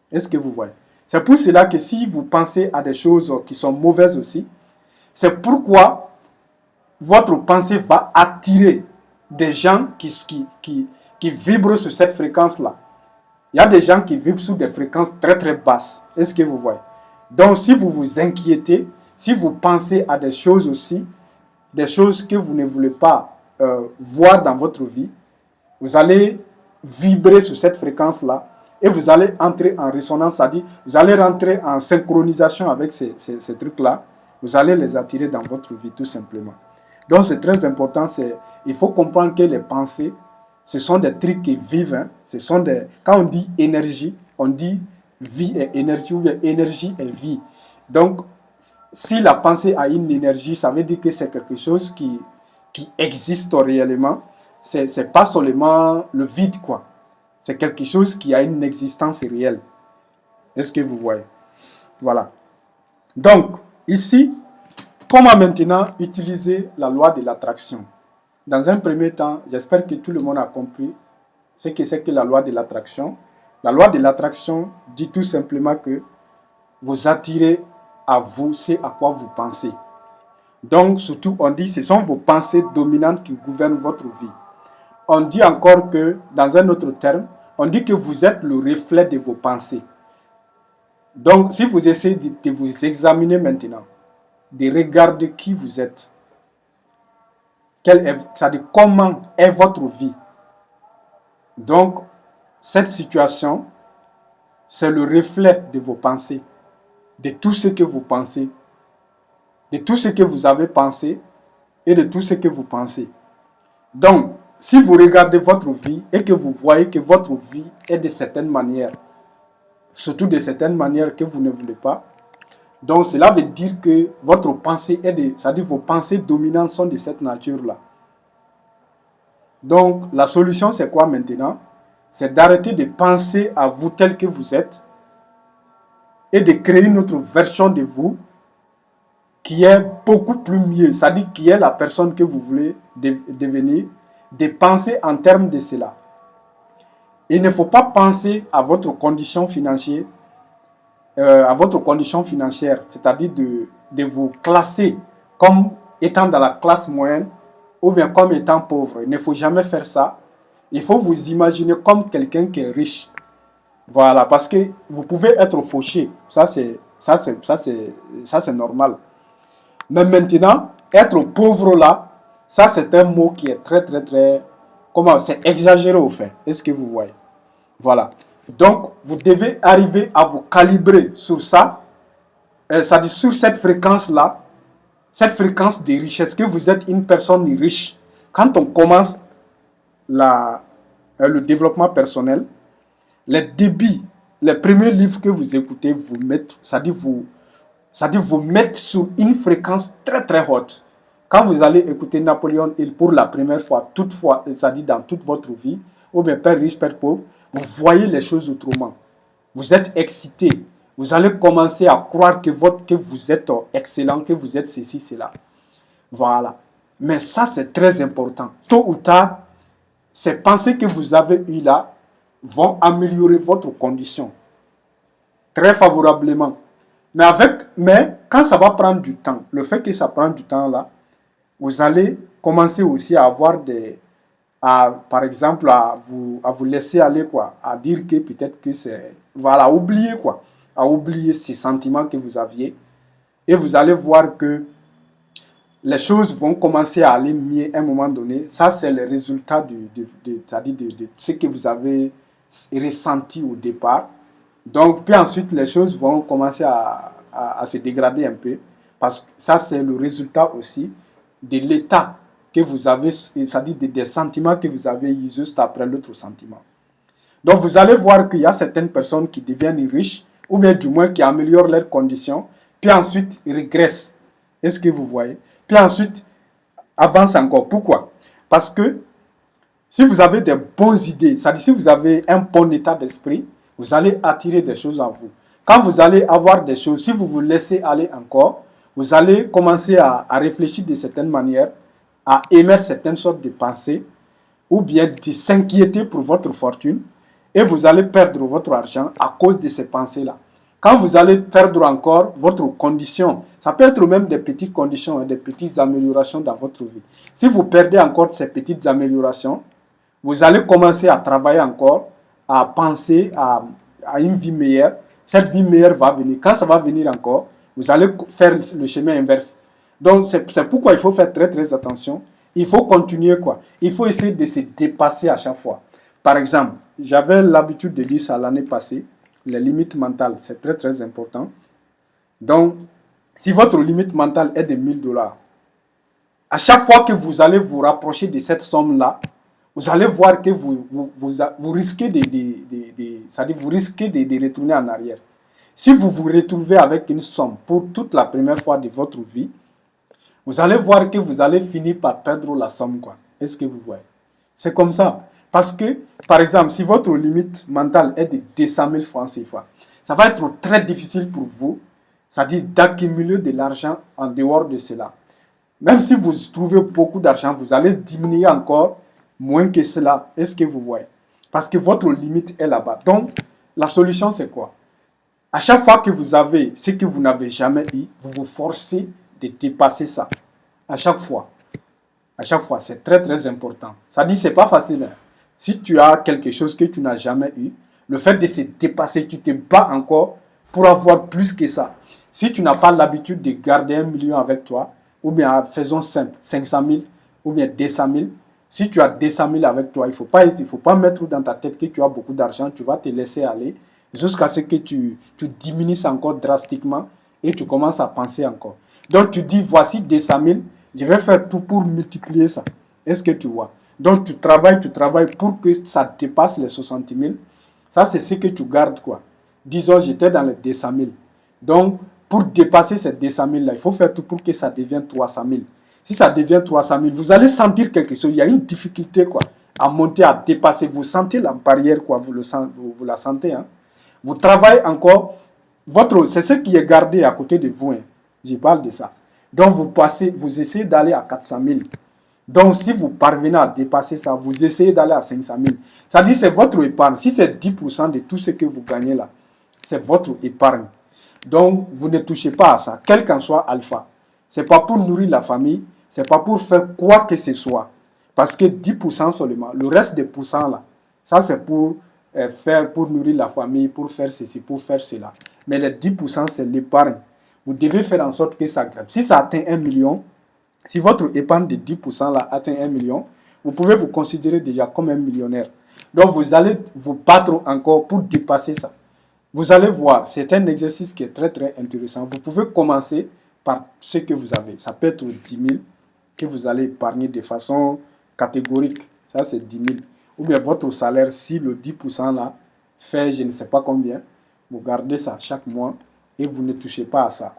Est-ce que vous voyez? C'est pour cela que si vous pensez à des choses qui sont mauvaises aussi, c'est pourquoi votre pensée va attirer des gens qui vibrent sur cette fréquence-là. Il y a des gens qui vibrent sur des fréquences très très basses. Est-ce que vous voyez? Donc si vous vous inquiétez, si vous pensez à des choses aussi, des choses que vous ne voulez pas voir dans votre vie, vous allez vibrer sur cette fréquence-là et vous allez entrer en résonance, c'est-à-dire vous allez rentrer en synchronisation avec ces trucs-là. Vous allez les attirer dans votre vie tout simplement. Donc c'est très important, il faut comprendre que les pensées, ce sont des trucs qui vivent. Hein. Quand on dit énergie, on dit vie et énergie, ou bien énergie et vie. Donc, si la pensée a une énergie, ça veut dire que c'est quelque chose qui existe réellement. C'est pas seulement le vide, quoi. C'est quelque chose qui a une existence réelle. Est-ce que vous voyez? Voilà. Donc, ici, comment maintenant utiliser la loi de l'attraction? Dans un premier temps, j'espère que tout le monde a compris ce que c'est que la loi de l'attraction. La loi de l'attraction dit tout simplement que vous attirez à vous ce à quoi vous pensez. Donc, surtout, on dit que ce sont vos pensées dominantes qui gouvernent votre vie. On dit encore que, dans un autre terme, on dit que vous êtes le reflet de vos pensées. Donc, si vous essayez de vous examiner maintenant, de regarder qui vous êtes, c'est-à-dire comment est votre vie. Donc, cette situation, c'est le reflet de vos pensées, de tout ce que vous pensez, de tout ce que vous avez pensé et de tout ce que vous pensez. Donc, si vous regardez votre vie et que vous voyez que votre vie est de certaines manières, surtout de certaines manières que vous ne voulez pas, donc cela veut dire que votre pensée c'est-à-dire vos pensées dominantes sont de cette nature-là. Donc, la solution, c'est quoi maintenant? C'est d'arrêter de penser à vous tel que vous êtes et de créer une autre version de vous qui est beaucoup plus mieux, c'est-à-dire qui est la personne que vous voulez devenir, de penser en termes de cela. Il ne faut pas penser à votre condition financière, c'est-à-dire de vous classer comme étant dans la classe moyenne ou bien comme étant pauvre. Il ne faut jamais faire ça. Il faut vous imaginer comme quelqu'un qui est riche. Voilà, parce que vous pouvez être fauché. Ça, c'est normal. Mais maintenant, être pauvre là, ça, c'est un mot qui est très, comment, c'est exagéré au fait. Est-ce que vous voyez? Voilà. Donc, vous devez arriver à vous calibrer sur ça, c'est-à-dire sur cette fréquence-là, cette fréquence de richesse, que vous êtes une personne riche. Quand on commence le développement personnel, les débits, les premiers livres que vous écoutez vous mettent, c'est-à-dire vous mettre sur une fréquence très haute. Quand vous allez écouter Napoléon Hill pour la première fois, toutefois, c'est-à-dire dans toute votre vie, ou bien Père riche, Père pauvre, vous voyez les choses autrement. Vous êtes excité. Vous allez commencer à croire que vous êtes excellent, que vous êtes ceci, cela. Voilà. Mais ça, c'est très important. Tôt ou tard, ces pensées que vous avez eues là vont améliorer votre condition très favorablement. Mais quand ça va prendre du temps, le fait que ça prend du temps là, vous allez commencer aussi à avoir par exemple, à vous laisser aller, quoi, à dire que peut-être que c'est, voilà, oublier, quoi, à oublier ces sentiments que vous aviez, et vous allez voir que les choses vont commencer à aller mieux à un moment donné. Ça, c'est le résultat c'est-à-dire de ce que vous avez ressenti au départ. Donc, puis ensuite, les choses vont commencer à se dégrader un peu, parce que ça, c'est le résultat aussi de l'état que vous avez, c'est-à-dire des sentiments que vous avez eu juste après l'autre sentiment. Donc, vous allez voir qu'il y a certaines personnes qui deviennent riches, ou bien du moins qui améliorent leurs conditions, puis ensuite, ils régressent. Est-ce que vous voyez? Puis ensuite, avancent encore. Pourquoi? Parce que si vous avez des bonnes idées, c'est-à-dire si vous avez un bon état d'esprit, vous allez attirer des choses à vous. Quand vous allez avoir des choses, si vous vous laissez aller encore, vous allez commencer à réfléchir de certaines manières, à émettre certaines sortes de pensées, ou bien de s'inquiéter pour votre fortune, et vous allez perdre votre argent à cause de ces pensées-là. Quand vous allez perdre encore votre condition, ça peut être même des petites conditions, des petites améliorations dans votre vie. Si vous perdez encore ces petites améliorations, vous allez commencer à travailler encore, à penser à une vie meilleure. Cette vie meilleure va venir. Quand ça va venir encore, vous allez faire le chemin inverse. Donc, c'est pourquoi il faut faire très attention. Il faut continuer, quoi. Il faut essayer de se dépasser à chaque fois. Par exemple, j'avais l'habitude de dire ça l'année passée, les limites mentales, c'est très important. Donc, si votre limite mentale est de 1000 dollars, à chaque fois que vous allez vous rapprocher de cette somme-là, vous allez voir que vous risquez c'est-à-dire vous risquez de retourner en arrière. Si vous vous retrouvez avec une somme pour toute la première fois de votre vie, vous allez voir que vous allez finir par perdre la somme, quoi. Est-ce que vous voyez? C'est comme ça. Parce que, par exemple, si votre limite mentale est de 200 000 francs CFA, ça va être très difficile pour vous, c'est-à-dire d'accumuler de l'argent en dehors de cela. Même si vous trouvez beaucoup d'argent, vous allez diminuer encore moins que cela. Est-ce que vous voyez? Parce que votre limite est là-bas. Donc, la solution, c'est quoi? À chaque fois que vous avez ce que vous n'avez jamais eu, vous vous forcez de dépasser ça. À chaque fois. À chaque fois, c'est très important. Ça dit, c'est pas facile. Hein? Si tu as quelque chose que tu n'as jamais eu, le fait de se dépasser, tu te bats encore pour avoir plus que ça. Si tu n'as pas l'habitude de garder 1 million avec toi, ou bien faisons simple, 500 000 ou bien 200 000, si tu as 200 000 avec toi, il ne faut pas mettre dans ta tête que tu as beaucoup d'argent, tu vas te laisser aller jusqu'à ce que tu diminues encore drastiquement et tu commences à penser encore. Donc tu dis, voici 200 000, je vais faire tout pour multiplier ça. Est-ce que tu vois? Donc tu travailles pour que ça dépasse les 60 000. Ça, c'est ce que tu gardes, quoi. Disons, j'étais dans les 200 000. Donc, pour dépasser ces 200 000 là, il faut faire tout pour que ça devienne 300 000. Si ça devient 300 000, vous allez sentir quelque chose. Il y a une difficulté, quoi, à monter, à dépasser. Vous sentez la barrière, quoi. Vous la sentez, hein. Vous travaillez encore. C'est ce qui est gardé à côté de vous, hein. Je parle de ça. Donc, vous essayez d'aller à 400 000. Donc, si vous parvenez à dépasser ça, vous essayez d'aller à 500 000. Ça dit, c'est votre épargne. Si c'est 10% de tout ce que vous gagnez là, c'est votre épargne. Donc, vous ne touchez pas à ça, quel qu'en soit alpha. Ce n'est pas pour nourrir la famille, ce n'est pas pour faire quoi que ce soit. Parce que 10% seulement, le reste des pourcents là, ça c'est pour pour nourrir la famille, pour faire ceci, pour faire cela. Mais les 10%, c'est l'épargne. Vous devez faire en sorte que ça grimpe. Si ça atteint 1 million, si votre épargne de 10% là atteint 1 million, vous pouvez vous considérer déjà comme un millionnaire. Donc vous allez vous battre encore pour dépasser ça. Vous allez voir, c'est un exercice qui est très très intéressant. Vous pouvez commencer par ce que vous avez. Ça peut être 10 000 que vous allez épargner de façon catégorique. Ça c'est 10 000. Ou bien votre salaire, si le 10% là fait je ne sais pas combien, vous gardez ça chaque mois et vous ne touchez pas à ça.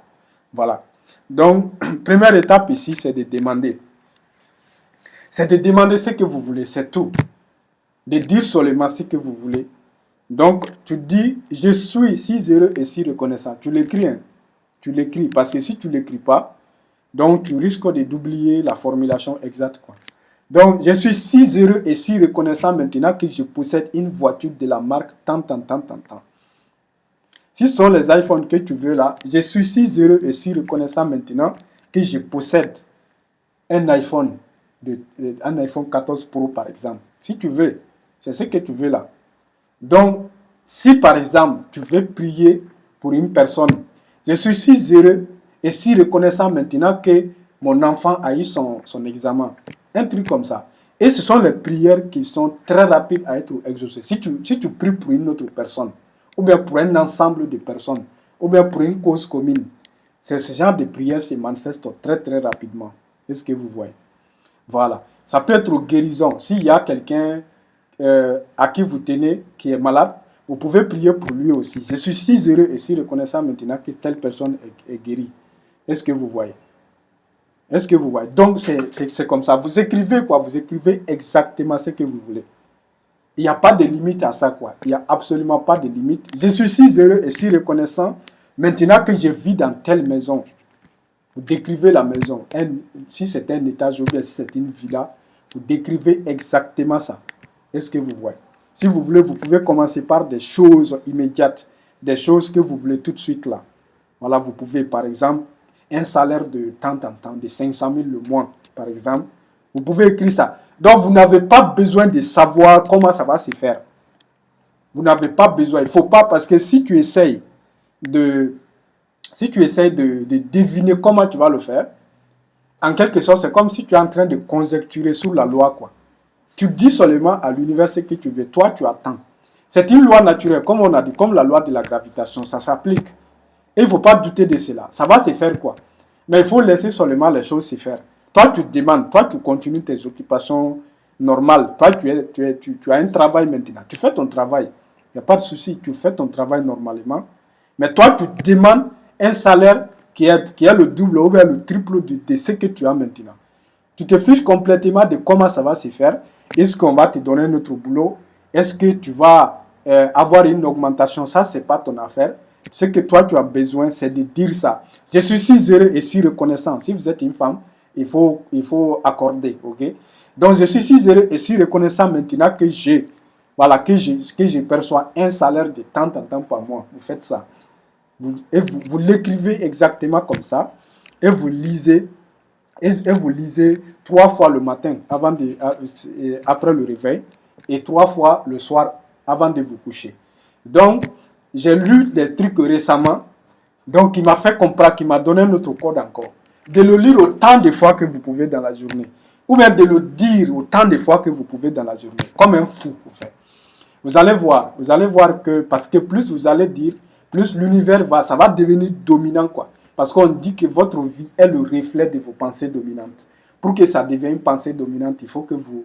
Voilà. Donc, première étape ici, c'est de demander. C'est de demander ce que vous voulez, c'est tout. De dire seulement ce que vous voulez. Donc, tu dis, je suis si heureux et si reconnaissant. Tu l'écris, hein? Tu l'écris, parce que si tu ne l'écris pas, donc tu risques d'oublier la formulation exacte, quoi. Donc, je suis si heureux et si reconnaissant maintenant que je possède une voiture de la marque tant. Si ce sont les iPhones que tu veux là, je suis si heureux et si reconnaissant maintenant que je possède un iPhone 14 Pro par exemple. Si tu veux, c'est ce que tu veux là. Donc, si par exemple, tu veux prier pour une personne, je suis si heureux et si reconnaissant maintenant que mon enfant a eu son examen. Un truc comme ça. Et ce sont les prières qui sont très rapides à être exaucées. Si tu pries pour une autre personne, ou bien pour un ensemble de personnes, ou bien pour une cause commune, ce genre de prières se manifestent très très rapidement. Est-ce que vous voyez? Voilà. Ça peut être guérison. S'il y a quelqu'un à qui vous tenez qui est malade, vous pouvez prier pour lui aussi. Je suis si heureux et si reconnaissant maintenant que telle personne est guérie. Est-ce que vous voyez? Est-ce que vous voyez? Donc, c'est comme ça. Vous écrivez quoi? Vous écrivez exactement ce que vous voulez. Il n'y a pas de limite à ça, quoi. Il n'y a absolument pas de limite. Je suis si heureux et si reconnaissant maintenant que je vis dans telle maison. Vous décrivez la maison. Si c'est un étage ou bien si c'est une villa, vous décrivez exactement ça. Est-ce que vous voyez? Si vous voulez, vous pouvez commencer par des choses immédiates, des choses que vous voulez tout de suite là. Voilà, vous pouvez, par exemple, un salaire de tant, de 500 000 le mois, par exemple. Vous pouvez écrire ça. Donc, vous n'avez pas besoin de savoir comment ça va se faire. Vous n'avez pas besoin. Il ne faut pas, parce que si tu essayes de deviner comment tu vas le faire, en quelque sorte, c'est comme si tu es en train de conjecturer sur la loi, quoi. Tu dis seulement à l'univers ce que tu veux. Toi, tu attends. C'est une loi naturelle, comme on a dit, comme la loi de la gravitation. Ça s'applique. Et il ne faut pas douter de cela. Ça va se faire quoi? Mais il faut laisser seulement les choses se faire. Toi, tu demandes. Toi, tu continues tes occupations normales. Toi, tu as un travail maintenant. Tu fais ton travail. Il n'y a pas de souci. Tu fais ton travail normalement. Mais toi, tu demandes un salaire qui est le double ou bien le triple de ce que tu as maintenant. Tu te fiches complètement de comment ça va se faire. Est-ce qu'on va te donner un autre boulot? Est-ce que tu vas avoir une augmentation? Ça, ce n'est pas ton affaire. Ce que toi, tu as besoin, c'est de dire ça. Je suis si heureux et si reconnaissant. Si vous êtes une femme, il faut accorder. Ok? Donc, je suis si heureux et si reconnaissant maintenant que je perçois un salaire de tant par mois. Vous faites ça. Vous l'écrivez exactement comme ça. Et vous lisez. Et vous lisez 3 fois le matin après le réveil. et 3 fois le soir avant de vous coucher. Donc, j'ai lu des trucs récemment, donc qui m'a fait comprendre, qui m'a donné notre code encore. De le lire autant de fois que vous pouvez dans la journée. Ou même de le dire autant de fois que vous pouvez dans la journée. Comme un fou, en fait. Vous allez voir que, parce que plus vous allez dire, plus l'univers ça va devenir dominant, quoi. Parce qu'on dit que votre vie est le reflet de vos pensées dominantes. Pour que ça devienne une pensée dominante, il faut que vous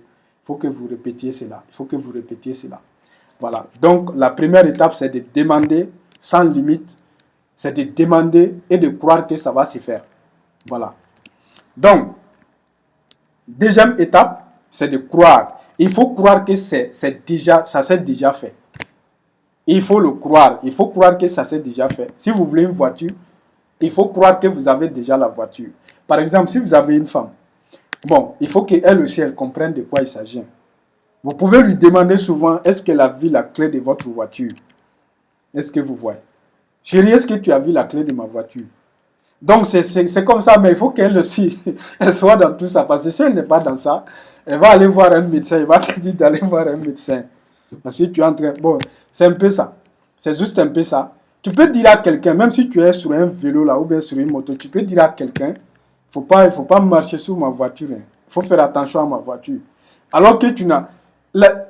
répétiez cela. Il faut que vous répétiez cela. Voilà. Donc, la première étape, c'est de demander sans limite. C'est de demander et de croire que ça va se faire. Voilà. Donc, deuxième étape, c'est de croire. Il faut croire que ça s'est déjà fait. Il faut le croire. Il faut croire que ça s'est déjà fait. Si vous voulez une voiture, il faut croire que vous avez déjà la voiture. Par exemple, si vous avez une femme, bon, il faut qu'elle aussi, elle comprenne de quoi il s'agit. Vous pouvez lui demander souvent, est-ce qu'elle a vu la clé de votre voiture? Est-ce que vous voyez? Chérie, est-ce que tu as vu la clé de ma voiture? Donc, c'est comme ça, mais il faut qu'elle aussi, elle soit dans tout ça. Parce que si elle n'est pas dans ça, elle va aller voir un médecin, il va te dire d'aller voir un médecin. Parce que tu es en train... Bon, c'est un peu ça. C'est juste un peu ça. Tu peux dire à quelqu'un, même si tu es sur un vélo là, ou bien sur une moto, tu peux dire à quelqu'un, il faut pas marcher sur ma voiture. Il faut faire attention à ma voiture. Alors que tu n'as...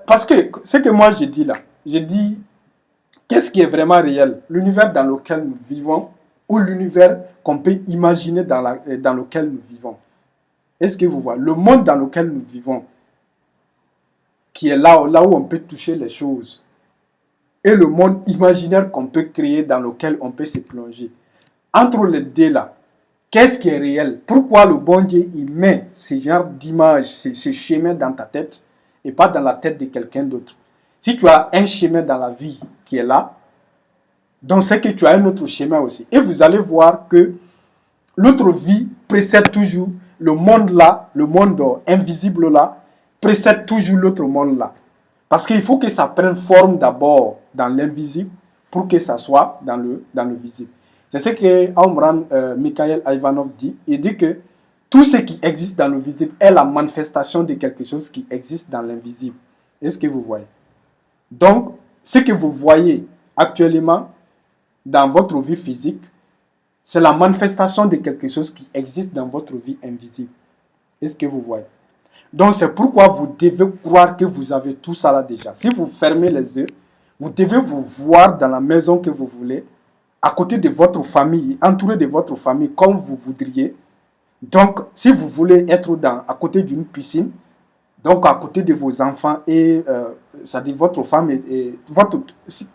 Parce que ce que moi j'ai dit là, j'ai dit, qu'est-ce qui est vraiment réel? L'univers dans lequel nous vivons ou l'univers qu'on peut imaginer dans lequel nous vivons. Est-ce que vous voyez? Le monde dans lequel nous vivons, qui est là où on peut toucher les choses, et le monde imaginaire qu'on peut créer dans lequel on peut se plonger. Entre les deux là, qu'est-ce qui est réel? Pourquoi le bon Dieu il met ce genre d'image, ce schéma dans ta tête et pas dans la tête de quelqu'un d'autre? Si tu as un schéma dans la vie qui est là, donc c'est que tu as un autre schéma aussi. Et vous allez voir que l'autre vie précède toujours le monde là, le monde invisible là, précède toujours l'autre monde là. Parce qu'il faut que ça prenne forme d'abord dans l'invisible pour que ça soit dans le visible. C'est ce que Omran Mikhail Ivanov dit. Il dit que tout ce qui existe dans le visible est la manifestation de quelque chose qui existe dans l'invisible. Est-ce que vous voyez? Donc, ce que vous voyez actuellement dans votre vie physique, c'est la manifestation de quelque chose qui existe dans votre vie invisible. Est-ce que vous voyez? Donc, c'est pourquoi vous devez croire que vous avez tout ça là déjà. Si vous fermez les yeux, vous devez vous voir dans la maison que vous voulez, à côté de votre famille, entouré de votre famille comme vous voudriez. Donc, si vous voulez être à côté d'une piscine, donc à côté de vos enfants et ça dit votre femme et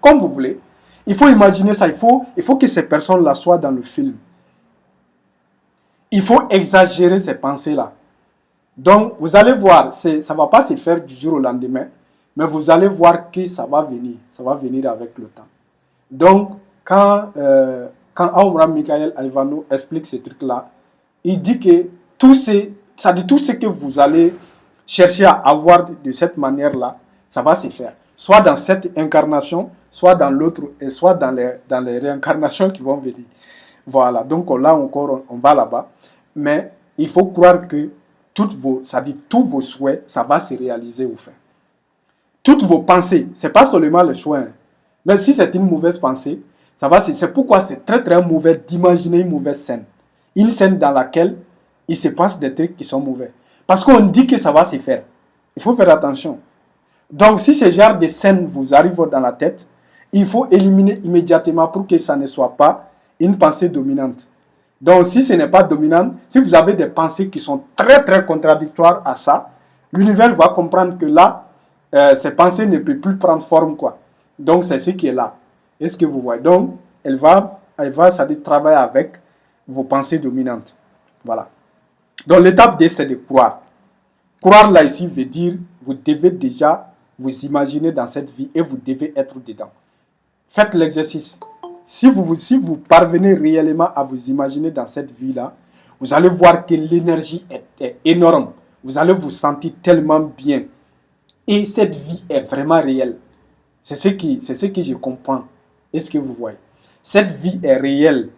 comme vous voulez, il faut imaginer ça. Il faut que ces personnes-là soient dans le film. Il faut exagérer ces pensées-là. Donc, vous allez voir, ça ne va pas se faire du jour au lendemain, mais vous allez voir que ça va venir avec le temps. Donc, quand Abraham Michael Ivanov explique ce truc-là, il dit que tout ce que vous allez chercher à avoir de cette manière-là, ça va se faire. Soit dans cette incarnation, soit dans l'autre, et soit dans les réincarnations qui vont venir. Voilà, donc là encore, on va là-bas. Mais il faut croire que tous vos souhaits, ça va se réaliser au fin. Toutes vos pensées, ce n'est pas seulement le choix. Mais si c'est une mauvaise pensée, c'est pourquoi c'est très très mauvais d'imaginer une mauvaise scène. Une scène dans laquelle il se passe des trucs qui sont mauvais. Parce qu'on dit que ça va se faire. Il faut faire attention. Donc si ce genre de scène vous arrive dans la tête, il faut éliminer immédiatement pour que ça ne soit pas une pensée dominante. Donc si ce n'est pas dominant, si vous avez des pensées qui sont très très contradictoires à ça, l'univers va comprendre que là, ces pensées ne peuvent plus prendre forme, quoi. Donc c'est ce qui est là. Est-ce que vous voyez? Donc elle va ça dit, travailler avec vos pensées dominantes. Voilà. Donc l'étape D, c'est de croire. Croire là ici veut dire, vous devez déjà vous imaginer dans cette vie et vous devez être dedans. Faites l'exercice. Si vous parvenez réellement à vous imaginer dans cette vie-là, vous allez voir que l'énergie est énorme. Vous allez vous sentir tellement bien. Et cette vie est vraiment réelle. C'est ce que je comprends. Est-ce que vous voyez? Cette vie est réelle.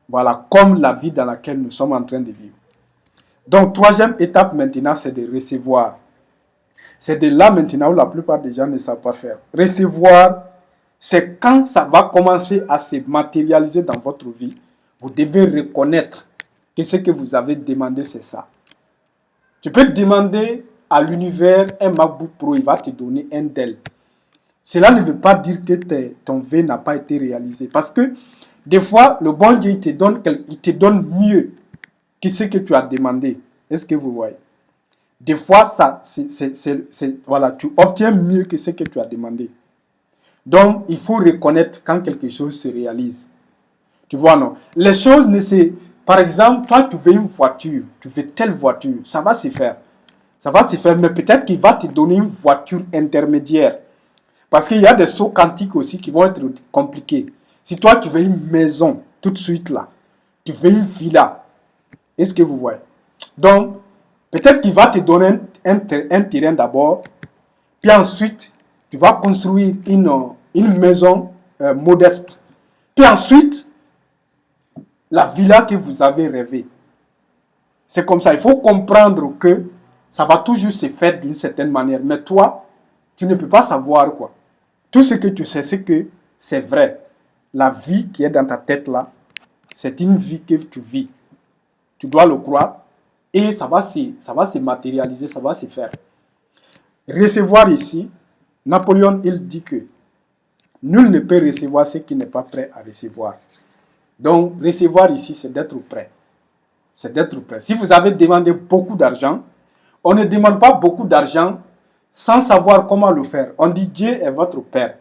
Voilà, comme la vie dans laquelle nous sommes en train de vivre. Donc, troisième étape maintenant, c'est de recevoir. C'est de là maintenant où la plupart des gens ne savent pas faire. Recevoir, c'est quand ça va commencer à se matérialiser dans votre vie. Vous devez reconnaître que ce que vous avez demandé, c'est ça. Tu peux demander à l'univers un MacBook Pro, il va te donner un Dell. Cela ne veut pas dire que ton vœu n'a pas été réalisé. Parce que des fois, le bon Dieu, il te donne mieux que ce que tu as demandé. Est-ce que vous voyez? Des fois, voilà, tu obtiens mieux que ce que tu as demandé. Donc, il faut reconnaître quand quelque chose se réalise. Tu vois, non? Les choses ne se... Par exemple, toi, tu veux une voiture, tu veux telle voiture, ça va se faire. Ça va se faire, mais peut-être qu'il va te donner une voiture intermédiaire. Parce qu'il y a des sauts quantiques aussi qui vont être compliqués. Si toi, tu veux une maison, tout de suite là, tu veux une villa, est-ce que vous voyez? Donc, peut-être qu'il va te donner un terrain d'abord, puis ensuite, tu vas construire une maison modeste. Puis ensuite, la villa que vous avez rêvé. C'est comme ça. Il faut comprendre que ça va toujours se faire d'une certaine manière. Mais toi, tu ne peux pas savoir quoi. Tout ce que tu sais, c'est que c'est vrai. La vie qui est dans ta tête là, c'est une vie que tu vis. Tu dois le croire et ça va se matérialiser, ça va se faire. Recevoir ici, Napoléon, il dit que nul ne peut recevoir ce qui n'est pas prêt à recevoir. Donc, recevoir ici, c'est d'être prêt. C'est d'être prêt. Si vous avez demandé beaucoup d'argent, on ne demande pas beaucoup d'argent sans savoir comment le faire. On dit Dieu est votre Père.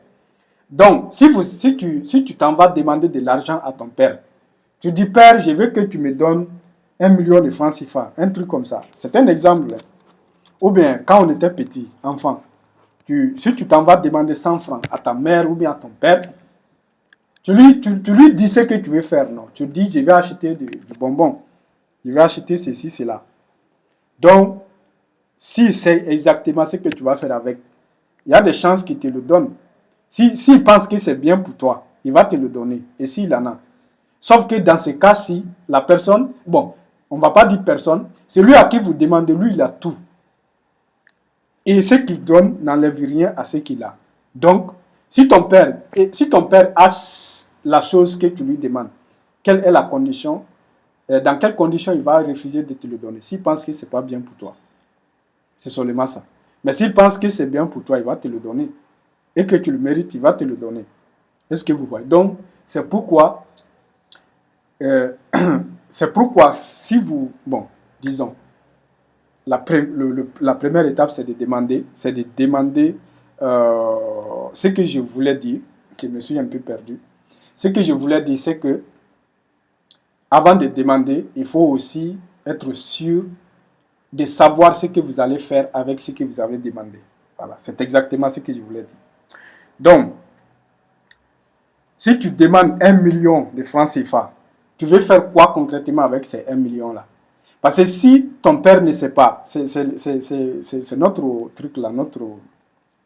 Donc, si tu t'en vas demander de l'argent à ton Père, tu dis Père, je veux que tu me donnes 1 million de francs CFA, un truc comme ça. C'est un exemple. Ou bien, quand on était petit, enfant, si tu t'en vas demander 100 francs à ta mère ou bien à ton père, tu lui dis ce que tu veux faire, non? Tu dis, je vais acheter du bonbon, je vais acheter ceci, cela. Donc, si c'est exactement ce que tu vas faire avec, il y a des chances qu'il te le donne. S'il pense que c'est bien pour toi, il va te le donner. Et s'il en a. Sauf que dans ce cas-ci, la personne, bon, on ne va pas dire personne, celui à qui vous demandez, lui, il a tout. Et ce qu'il donne n'enlève rien à ce qu'il a. Donc, si ton père a la chose que tu lui demandes, quelle est la condition, dans quelles conditions il va refuser de te le donner? S'il pense que ce n'est pas bien pour toi. C'est seulement ça. Mais s'il pense que c'est bien pour toi, il va te le donner. Et que tu le mérites, il va te le donner. Est-ce que vous voyez? Donc, c'est pourquoi, si vous, bon, disons, la première étape, c'est de demander, ce que je voulais dire, je me suis un peu perdu. Ce que je voulais dire, c'est que, avant de demander, il faut aussi être sûr de savoir ce que vous allez faire avec ce que vous avez demandé. Voilà, c'est exactement ce que je voulais dire. Donc, si tu demandes 1 million de francs CFA, tu veux faire quoi concrètement avec ces 1 million-là? Parce que si ton père ne sait pas, c'est notre truc là, notre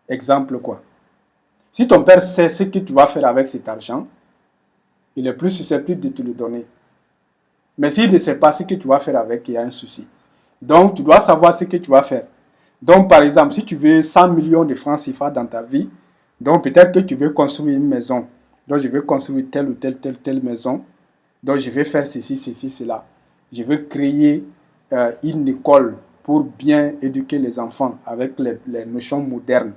exemple quoi. Si ton père sait ce que tu vas faire avec cet argent, il est plus susceptible de te le donner. Mais s'il ne sait pas ce que tu vas faire avec, il y a un souci. Donc, tu dois savoir ce que tu vas faire. Donc, par exemple, si tu veux 100 millions de francs CFA dans ta vie, donc peut-être que tu veux construire une maison. Donc, je veux construire telle ou telle maison. Donc, je vais faire ceci, cela. Je veux créer une école pour bien éduquer les enfants avec les notions modernes.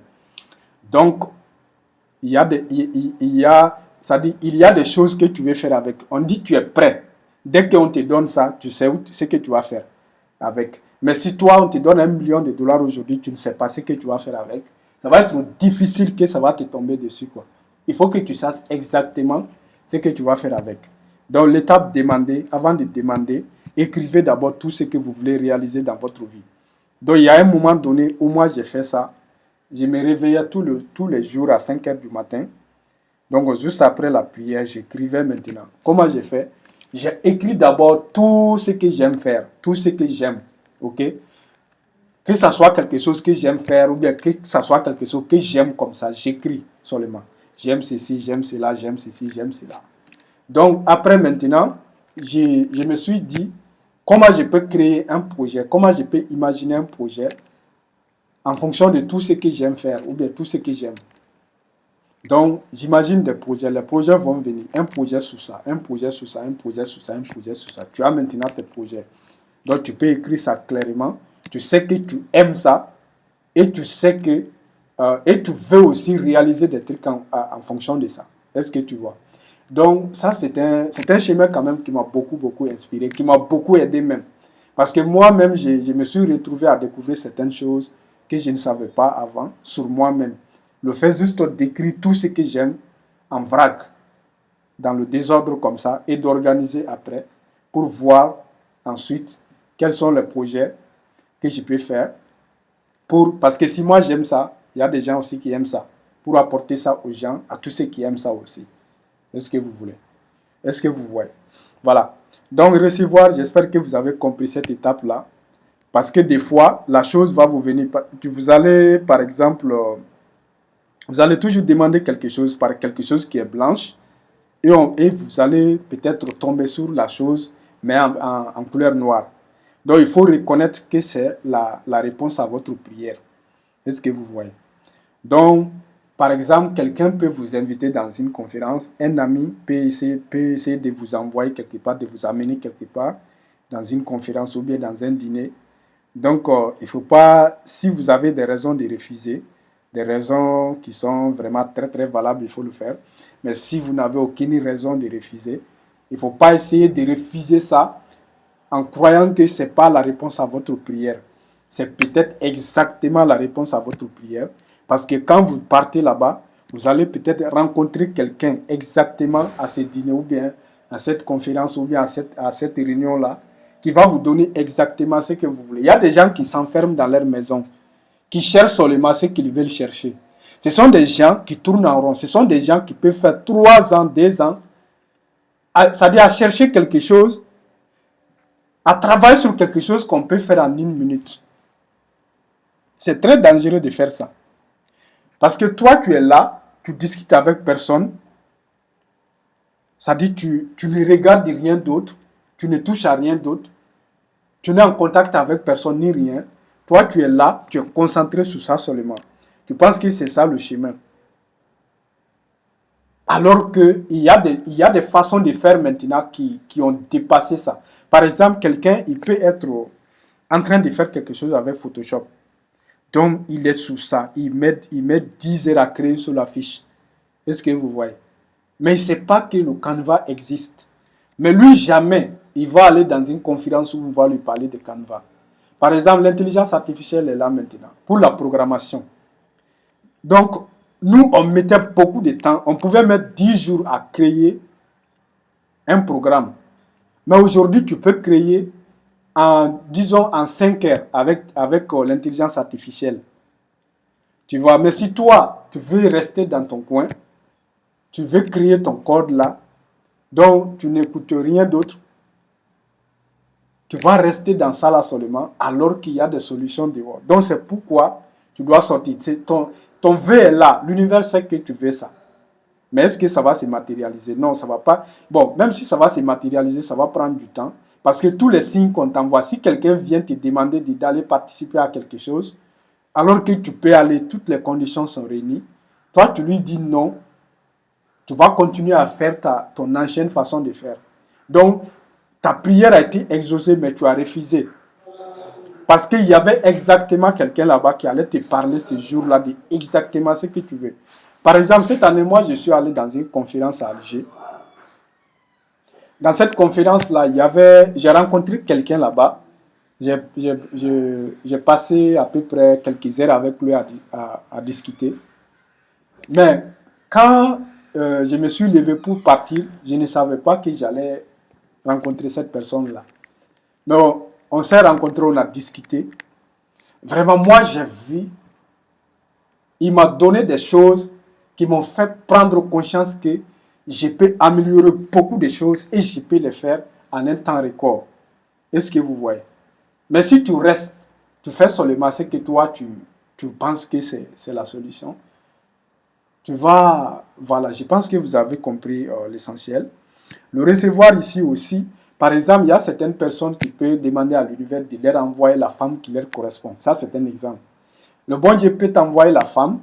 Donc, il y a des choses que tu veux faire avec. On dit que tu es prêt. Dès qu'on te donne ça, tu sais ce que tu vas faire avec. Mais si toi, on te donne 1 million de dollars aujourd'hui, tu ne sais pas ce que tu vas faire avec, ça va être difficile que ça va te tomber dessus, quoi. Il faut que tu saches exactement ce que tu vas faire avec. Donc, l'étape demander, avant de demander, écrivez d'abord tout ce que vous voulez réaliser dans votre vie. Donc, il y a un moment donné où moi, j'ai fait ça. Je me réveillais tous les jours à 5 heures du matin. Donc, juste après la prière, j'écrivais maintenant. Comment j'ai fait? J'ai écrit d'abord tout ce que j'aime faire, tout ce que j'aime. Ok? Que ça soit quelque chose que j'aime faire ou bien que ça soit quelque chose que j'aime comme ça, j'écris seulement. J'aime ceci, j'aime cela, j'aime ceci, j'aime cela. Donc, après maintenant, je me suis dit comment je peux créer un projet, comment je peux imaginer un projet en fonction de tout ce que j'aime faire ou bien tout ce que j'aime. Donc, j'imagine des projets. Les projets vont venir. Un projet sur ça, un projet sur ça, un projet sur ça, un projet sur ça. Tu as maintenant tes projets. Donc, tu peux écrire ça clairement. Tu sais que tu aimes ça et tu sais que et tu veux aussi réaliser des trucs en fonction de ça. Est-ce que tu vois? Donc, ça, c'est un schéma quand même qui m'a beaucoup, beaucoup inspiré, qui m'a beaucoup aidé même. Parce que moi-même, je me suis retrouvé à découvrir certaines choses que je ne savais pas avant sur moi-même. Le fait juste d'écrire tout ce que j'aime en vrac, dans le désordre comme ça, et d'organiser après pour voir ensuite quels sont les projets que je peux faire. Parce que si moi j'aime ça, il y a des gens aussi qui aiment ça. Pour apporter ça aux gens, à tous ceux qui aiment ça aussi. Est-ce que vous voulez? Est-ce que vous voyez? Voilà. Donc, recevoir, j'espère que vous avez compris cette étape-là. Parce que des fois, la chose va vous venir. Vous allez, par exemple, vous allez toujours demander quelque chose par quelque chose qui est blanche. Et vous allez peut-être tomber sur la chose, mais en couleur noire. Donc, il faut reconnaître que c'est la réponse à votre prière. Est-ce que vous voyez? Donc, par exemple, quelqu'un peut vous inviter dans une conférence, un ami peut essayer de vous envoyer quelque part, de vous amener quelque part, dans une conférence ou bien dans un dîner. Donc, il ne faut pas, si vous avez des raisons de refuser, des raisons qui sont vraiment très très valables, il faut le faire. Mais si vous n'avez aucune raison de refuser, il ne faut pas essayer de refuser ça en croyant que ce n'est pas la réponse à votre prière. C'est peut-être exactement la réponse à votre prière. Parce que quand vous partez là-bas, vous allez peut-être rencontrer quelqu'un exactement à ce dîner ou bien à cette conférence ou bien à cette réunion-là qui va vous donner exactement ce que vous voulez. Il y a des gens qui s'enferment dans leur maison, qui cherchent seulement ce qu'ils veulent chercher. Ce sont des gens qui tournent en rond. Ce sont des gens qui peuvent faire 3 ans, 2 ans, c'est-à-dire à chercher quelque chose, à travailler sur quelque chose qu'on peut faire en 1 minute. C'est très dangereux de faire ça. Parce que toi, tu es là, tu discutes avec personne, c'est-à-dire tu ne regardes rien d'autre, tu ne touches à rien d'autre, tu n'es en contact avec personne ni rien. Toi, tu es là, tu es concentré sur ça seulement. Tu penses que c'est ça le chemin. Alors qu'il y a des façons de faire maintenant qui ont dépassé ça. Par exemple, quelqu'un, il peut être en train de faire quelque chose avec Photoshop. Donc, il est sous ça. Il met 10 heures à créer sur la fiche. Est-ce que vous voyez? Mais il ne sait pas que le Canva existe. Mais lui, jamais, il va aller dans une conférence où on va lui parler de Canva. Par exemple, l'intelligence artificielle est là maintenant, pour la programmation. Donc, nous, on mettait beaucoup de temps. On pouvait mettre 10 jours à créer un programme. Mais aujourd'hui, tu peux créer disons, en 5 heures avec l'intelligence artificielle. Tu vois, mais si toi, tu veux rester dans ton coin, tu veux créer ton code là, donc tu n'écoutes rien d'autre, tu vas rester dans ça là seulement, alors qu'il y a des solutions dehors. Donc c'est pourquoi tu dois sortir. Ton vœu est là, l'univers sait que tu veux ça. Mais est-ce que ça va se matérialiser? Non, ça ne va pas. Bon, même si ça va se matérialiser, ça va prendre du temps. Parce que tous les signes qu'on t'envoie, si quelqu'un vient te demander d'aller participer à quelque chose, alors que tu peux aller, toutes les conditions sont réunies, toi tu lui dis non, tu vas continuer à faire ton ancienne façon de faire. Donc, ta prière a été exaucée, mais tu as refusé. Parce qu'il y avait exactement quelqu'un là-bas qui allait te parler ce jour-là de exactement ce que tu veux. Par exemple, cette année, moi, je suis allé dans une conférence à Alger. Dans cette conférence-là, j'ai rencontré quelqu'un là-bas. J'ai passé à peu près quelques heures avec lui à discuter. Mais quand je me suis levé pour partir, je ne savais pas que j'allais rencontrer cette personne-là. Donc, on s'est rencontrés, on a discuté. Vraiment, moi, j'ai vu. Il m'a donné des choses qui m'ont fait prendre conscience que je peux améliorer beaucoup de choses et je peux les faire en un temps record. Est-ce que vous voyez? Mais si tu restes, tu fais seulement ce que toi, tu penses que c'est la solution, tu vas... Voilà, je pense que vous avez compris l'essentiel. Le recevoir ici aussi, par exemple, il y a certaines personnes qui peuvent demander à l'univers de leur envoyer la femme qui leur correspond. Ça, c'est un exemple. Le bon Dieu peut t'envoyer la femme,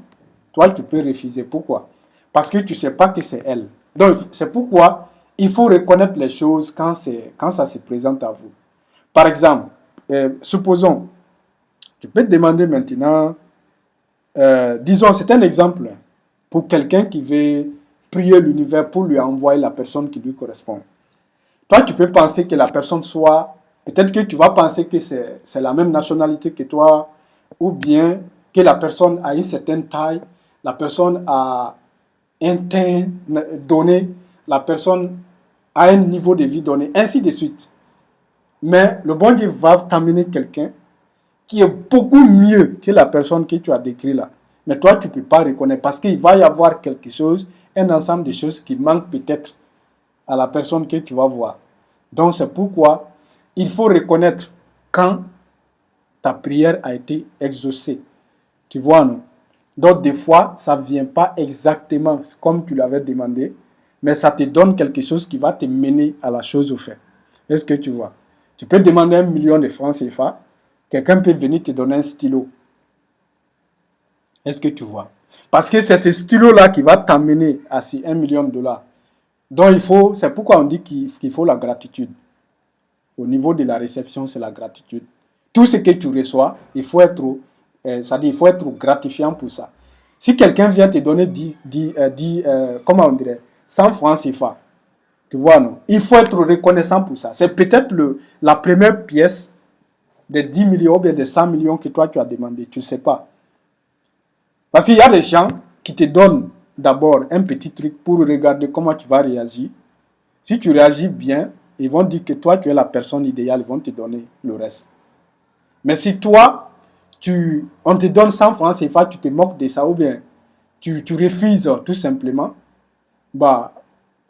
toi tu peux refuser. Pourquoi? Parce que tu ne sais pas que c'est elle. Donc c'est pourquoi il faut reconnaître les choses quand ça se présente à vous. Par exemple, supposons, tu peux te demander maintenant, disons, c'est un exemple pour quelqu'un qui veut prier l'univers pour lui envoyer la personne qui lui correspond. Toi, tu peux penser que la personne soit, peut-être que tu vas penser que c'est la même nationalité que toi, ou bien que la personne a une certaine taille, la personne a un teint donné, la personne a un niveau de vie donné, ainsi de suite. Mais le bon Dieu va t'amener quelqu'un qui est beaucoup mieux que la personne que tu as décrit là. Mais toi, tu ne peux pas reconnaître parce qu'il va y avoir quelque chose, un ensemble de choses qui manquent peut-être à la personne que tu vas voir. Donc c'est pourquoi il faut reconnaître quand ta prière a été exaucée. Tu vois, non? Donc des fois, ça ne vient pas exactement comme tu l'avais demandé, mais ça te donne quelque chose qui va te mener à la chose au fait. Est-ce que tu vois? Tu peux demander 1 million de francs CFA, quelqu'un peut venir te donner un stylo. Est-ce que tu vois? Parce que c'est ce stylo-là qui va t'amener à ces 1 million de dollars. Donc c'est pourquoi on dit qu'il faut la gratitude. Au niveau de la réception, c'est la gratitude. Tout ce que tu reçois, il faut être gratifiant pour ça. Si quelqu'un vient te donner comment on dirait, 100 francs CFA, tu vois, non? Il faut être reconnaissant pour ça. C'est peut-être la première pièce des 10 millions ou bien des 100 millions que toi tu as demandé. Tu ne sais pas. Parce qu'il y a des gens qui te donnent d'abord un petit truc pour regarder comment tu vas réagir. Si tu réagis bien, ils vont dire que toi, tu es la personne idéale, ils vont te donner le reste. Mais si toi, on te donne 100 francs CFA, tu te moques de ça, ou bien tu refuses tout simplement, bah,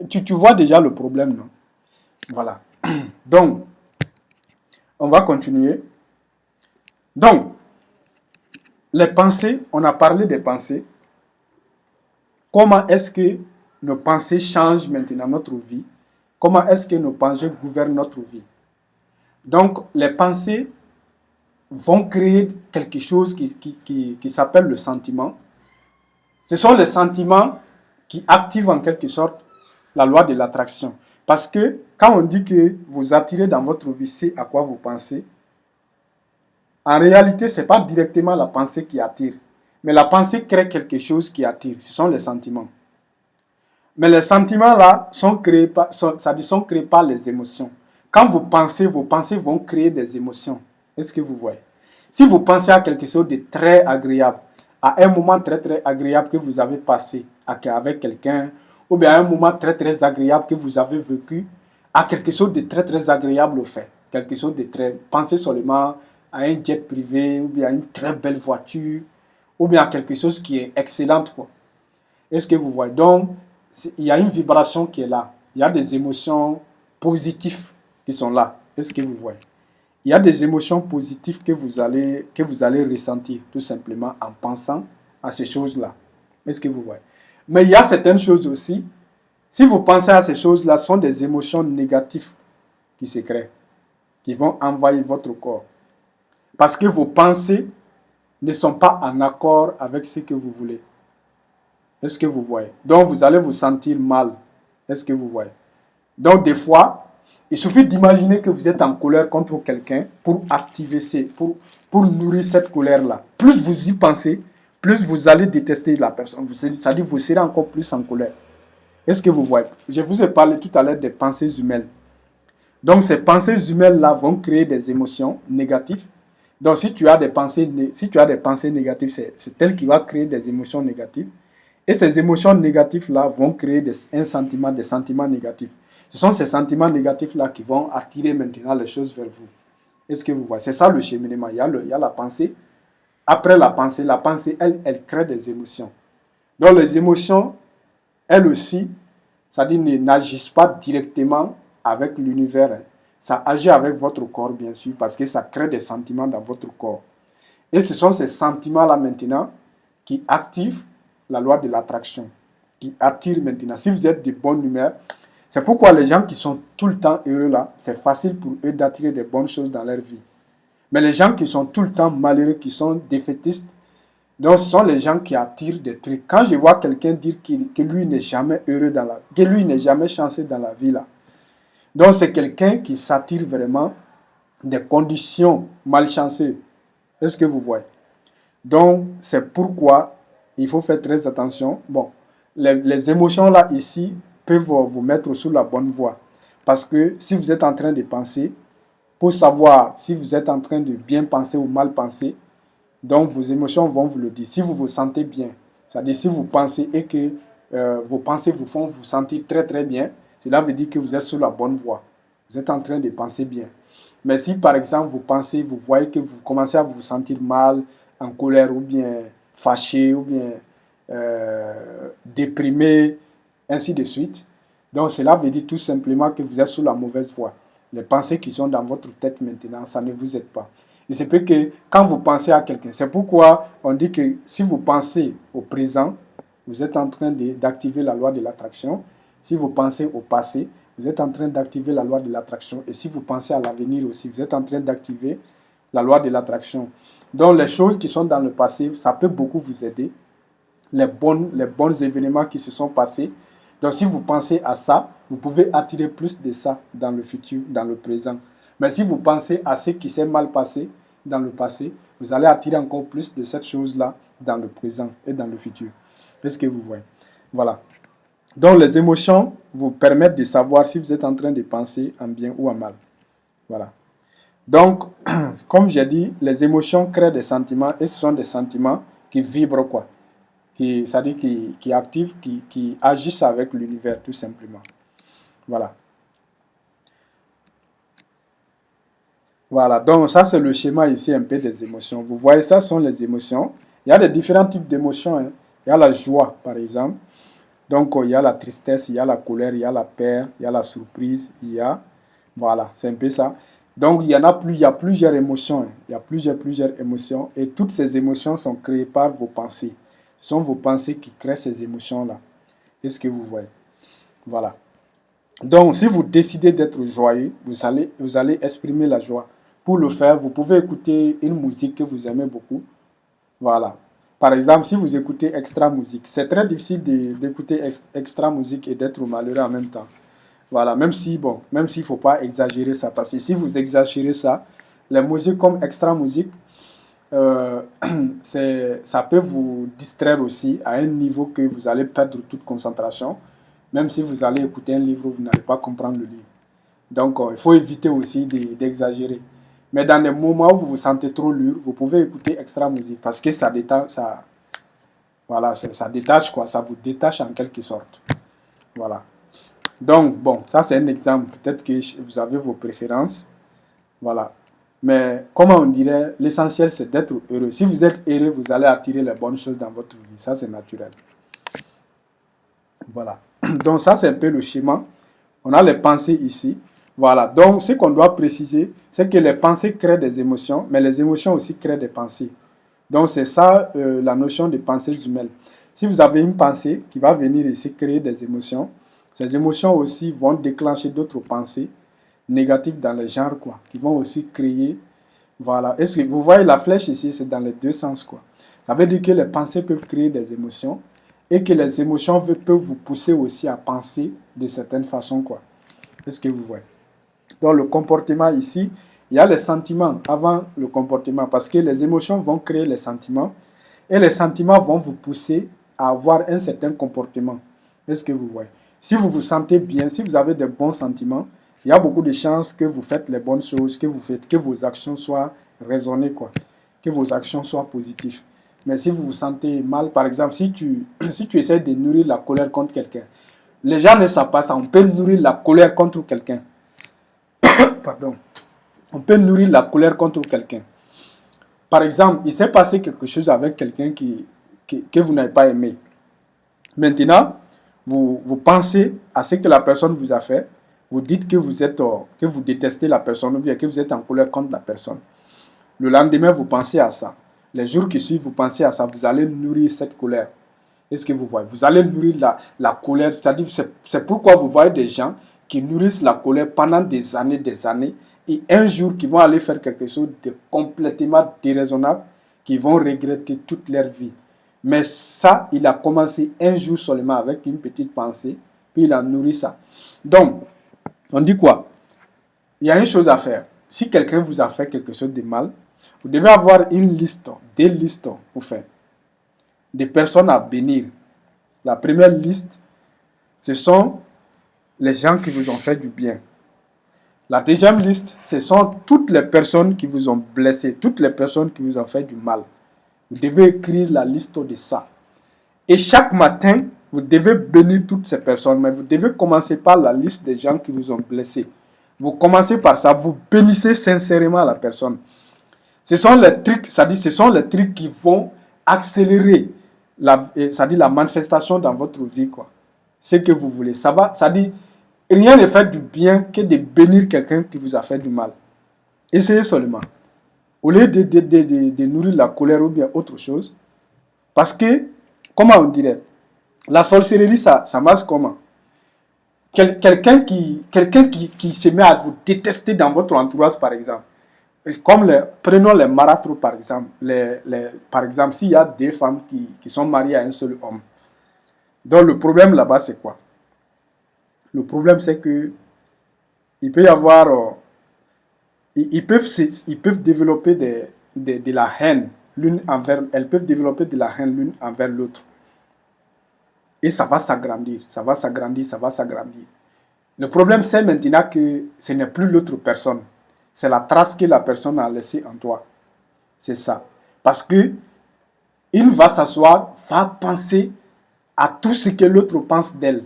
tu vois déjà le problème, non? Voilà. Donc, on va continuer. Donc, les pensées, on a parlé des pensées. Comment est-ce que nos pensées changent maintenant notre vie? Comment est-ce que nos pensées gouvernent notre vie? Donc, les pensées vont créer quelque chose qui s'appelle le sentiment. Ce sont les sentiments qui activent en quelque sorte la loi de l'attraction. Parce que quand on dit que vous attirez dans votre vie, c'est à quoi vous pensez, en réalité, ce n'est pas directement la pensée qui attire. Mais la pensée crée quelque chose qui attire. Ce sont les sentiments. Mais les sentiments-là sont créés par les émotions. Quand vous pensez, vos pensées vont créer des émotions. Est-ce que vous voyez? Si vous pensez à quelque chose de très agréable, à un moment très très agréable que vous avez passé avec quelqu'un, ou bien à un moment très très agréable que vous avez vécu, à quelque chose de très très agréable au fait, quelque chose de très... Pensez seulement à un jet privé, ou bien à une très belle voiture, ou bien à quelque chose qui est excellent, quoi. Est-ce que vous voyez? Donc, il y a une vibration qui est là. Il y a des émotions positives qui sont là. Est-ce que vous voyez? Il y a des émotions positives que vous allez ressentir tout simplement en pensant à ces choses-là. Est-ce que vous voyez? Mais il y a certaines choses aussi, si vous pensez à ces choses-là, ce sont des émotions négatives qui se créent, qui vont envahir votre corps. Parce que vos pensées ne sont pas en accord avec ce que vous voulez. Est-ce que vous voyez? Donc, vous allez vous sentir mal. Est-ce que vous voyez? Donc, des fois, il suffit d'imaginer que vous êtes en colère contre quelqu'un pour activer, pour nourrir cette colère-là. Plus vous y pensez, plus vous allez détester la personne. C'est-à-dire vous serez encore plus en colère. Est-ce que vous voyez? Je vous ai parlé tout à l'heure des pensées humaines. Donc, ces pensées humaines-là vont créer des émotions négatives. Donc, si tu as des pensées négatives, c'est elle qui va créer des émotions négatives. Et ces émotions négatives-là vont créer des sentiments négatifs. Ce sont ces sentiments négatifs-là qui vont attirer maintenant les choses vers vous. Est-ce que vous voyez? C'est ça le cheminement. Il y a la pensée. Après la pensée, elle crée des émotions. Donc les émotions, elles aussi, c'est-à-dire n'agissent pas directement avec l'univers. Ça agit avec votre corps, bien sûr, parce que ça crée des sentiments dans votre corps. Et ce sont ces sentiments-là maintenant qui activent la loi de l'attraction, qui attire maintenant. Si vous êtes de bonne humeur, c'est pourquoi les gens qui sont tout le temps heureux là, c'est facile pour eux d'attirer des bonnes choses dans leur vie. Mais les gens qui sont tout le temps malheureux, qui sont défaitistes, Donc, ce sont les gens qui attirent des trucs. Quand je vois quelqu'un dire que lui n'est jamais heureux que lui n'est jamais chanceux dans la vie là. Donc, c'est quelqu'un qui s'attire vraiment des conditions malchanceuses. Est-ce que vous voyez? Donc, c'est pourquoi il faut faire très attention. Bon, les émotions là ici peuvent vous mettre sur la bonne voie. Parce que si vous êtes en train de penser, pour savoir si vous êtes en train de bien penser ou mal penser, donc vos émotions vont vous le dire. Si vous vous sentez bien, c'est-à-dire si vous pensez et que vos pensées vous font vous sentir très très bien, cela veut dire que vous êtes sur la bonne voie. Vous êtes en train de penser bien. Mais si par exemple vous pensez, vous voyez que vous commencez à vous sentir mal, en colère ou bien fâché ou bien déprimé, ainsi de suite, donc cela veut dire tout simplement que vous êtes sur la mauvaise voie. Les pensées qui sont dans votre tête maintenant, ça ne vous aide pas. Il se peut que quand vous pensez à quelqu'un, c'est pourquoi on dit que si vous pensez au présent, vous êtes en train d'activer la loi de l'attraction. Si vous pensez au passé, vous êtes en train d'activer la loi de l'attraction. Et si vous pensez à l'avenir aussi, vous êtes en train d'activer la loi de l'attraction. Donc les choses qui sont dans le passé, ça peut beaucoup vous aider. Les bons événements qui se sont passés. Donc si vous pensez à ça, vous pouvez attirer plus de ça dans le futur, dans le présent. Mais si vous pensez à ce qui s'est mal passé dans le passé, vous allez attirer encore plus de cette chose-là dans le présent et dans le futur. Est-ce que vous voyez? Voilà. Donc les émotions vous permettent de savoir si vous êtes en train de penser en bien ou en mal. Voilà. Donc, comme j'ai dit, les émotions créent des sentiments et ce sont des sentiments qui vibrent quoi. C'est-à-dire qui activent, qui agissent avec l'univers tout simplement. Voilà. Voilà, donc ça c'est le schéma ici un peu des émotions. Vous voyez, ça sont les émotions. Il y a des différents types d'émotions, hein. Il y a la joie, par exemple. Donc, il y a la tristesse, il y a la colère, il y a la peur, il y a la surprise, il y a... Voilà, c'est un peu ça. Donc, il y a plusieurs émotions, hein. Il y a plusieurs émotions. Et toutes ces émotions sont créées par vos pensées. Ce sont vos pensées qui créent ces émotions-là. Est-ce que vous voyez? Voilà. Donc, si vous décidez d'être joyeux, vous allez exprimer la joie. Pour le faire, vous pouvez écouter une musique que vous aimez beaucoup. Voilà. Par exemple, si vous écoutez extra musique, c'est très difficile d'écouter extra musique et d'être malheureux en même temps. Voilà, même si, bon, même s'il ne faut pas exagérer ça, parce que si vous exagérez ça, les musiques comme extra musique, euh, ça peut vous distraire aussi à un niveau que vous allez perdre toute concentration. Même si vous allez écouter un livre, vous n'allez pas comprendre le livre. Donc, il faut éviter aussi d'exagérer. Mais dans les moments où vous vous sentez trop lourd, vous pouvez écouter extra musique parce que ça détache, voilà, ça détache quoi, ça vous détache en quelque sorte. Voilà. Donc, bon, ça c'est un exemple. Peut-être que vous avez vos préférences. Voilà. Mais, comment on dirait, l'essentiel c'est d'être heureux. Si vous êtes heureux, vous allez attirer les bonnes choses dans votre vie. Ça c'est naturel. Voilà. Donc, ça c'est un peu le schéma. On a les pensées ici. Voilà. Donc, ce qu'on doit préciser, c'est que les pensées créent des émotions, mais les émotions aussi créent des pensées. Donc, c'est ça la notion de pensée humaine. Si vous avez une pensée qui va venir ici créer des émotions, ces émotions aussi vont déclencher d'autres pensées négatives dans le genre, quoi, qui vont aussi créer. Voilà. Est-ce que vous voyez la flèche ici, c'est dans les deux sens, quoi. Ça veut dire que les pensées peuvent créer des émotions et que les émotions peuvent vous pousser aussi à penser de certaines façons, quoi. Est-ce que vous voyez? Donc le comportement ici, il y a les sentiments avant le comportement parce que les émotions vont créer les sentiments et les sentiments vont vous pousser à avoir un certain comportement. Est-ce que vous voyez? Si vous vous sentez bien, si vous avez des bons sentiments, il y a beaucoup de chances que vous faites les bonnes choses, que vous faites, que vos actions soient raisonnées, quoi, que vos actions soient positives. Mais si vous vous sentez mal, par exemple, si tu essaies de nourrir la colère contre quelqu'un, les gens ne savent pas ça. On peut nourrir la colère contre quelqu'un. Pardon. On peut nourrir la colère contre quelqu'un. Par exemple, il s'est passé quelque chose avec quelqu'un que vous n'avez pas aimé. Maintenant, vous pensez à ce que la personne vous a fait. Vous dites que que vous détestez la personne ou bien que vous êtes en colère contre la personne. Le lendemain, vous pensez à ça. Les jours qui suivent, vous pensez à ça. Vous allez nourrir cette colère. Est-ce que vous voyez? Vous allez nourrir la colère. C'est-à-dire, c'est pourquoi vous voyez des gens qui nourrissent la colère pendant des années, et un jour, qui vont aller faire quelque chose de complètement déraisonnable, qui vont regretter toute leur vie. Mais ça, il a commencé un jour seulement avec une petite pensée, puis il a nourri ça. Donc, on dit quoi? Il y a une chose à faire. Si quelqu'un vous a fait quelque chose de mal, vous devez avoir une liste, des listes pour faire, des personnes à bénir. La première liste, ce sont les gens qui vous ont fait du bien. La deuxième liste, ce sont toutes les personnes qui vous ont blessé, toutes les personnes qui vous ont fait du mal. Vous devez écrire la liste de ça. Et chaque matin, vous devez bénir toutes ces personnes, mais vous devez commencer par la liste des gens qui vous ont blessé. Vous commencez par ça, vous bénissez sincèrement la personne. Ce sont les trucs, c'est-à-dire ce sont les trucs qui vont accélérer la manifestation dans votre vie, quoi. Ce que vous voulez. Ça va, c'est-à-dire, rien ne fait du bien que de bénir quelqu'un qui vous a fait du mal. Essayez seulement. Au lieu de nourrir la colère ou bien autre chose. Parce que, comment on dirait, la sorcellerie, ça marche comment? Quelqu'un qui se met à vous détester dans votre entourage, par exemple. Comme prenons les marâtres, par exemple. Par exemple, s'il y a des femmes qui sont mariées à un seul homme. Donc le problème là-bas, c'est quoi? Le problème, c'est que il peut y avoir... ils peuvent développer de la haine l'une envers... Elles peuvent développer de la haine l'une envers l'autre. Et ça va s'agrandir, ça va s'agrandir, ça va s'agrandir. Le problème, c'est maintenant que ce n'est plus l'autre personne. C'est la trace que la personne a laissée en toi. C'est ça. Parce que il va s'asseoir, va penser à tout ce que l'autre pense d'elle.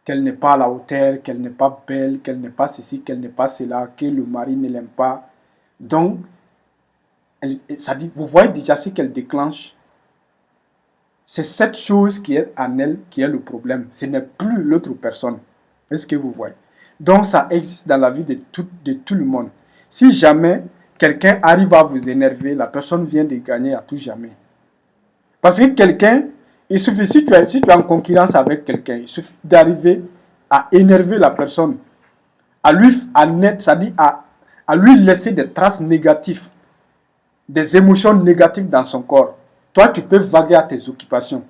Qu'elle n'est pas à la hauteur, qu'elle n'est pas belle, qu'elle n'est pas ceci, qu'elle n'est pas cela, que le mari ne l'aime pas. Donc, ça dit, vous voyez déjà ce qu'elle déclenche. C'est cette chose qui est en elle qui est le problème. Ce n'est plus l'autre personne. Est-ce que vous voyez? Donc, ça existe dans la vie de tout le monde. Si jamais quelqu'un arrive à vous énerver, la personne vient de gagner à tout jamais. Parce que quelqu'un, il suffit, si tu es en concurrence avec quelqu'un, il suffit d'arriver à énerver la personne, à lui laisser des traces négatives, des émotions négatives dans son corps. Toi, tu peux vaguer à tes occupations.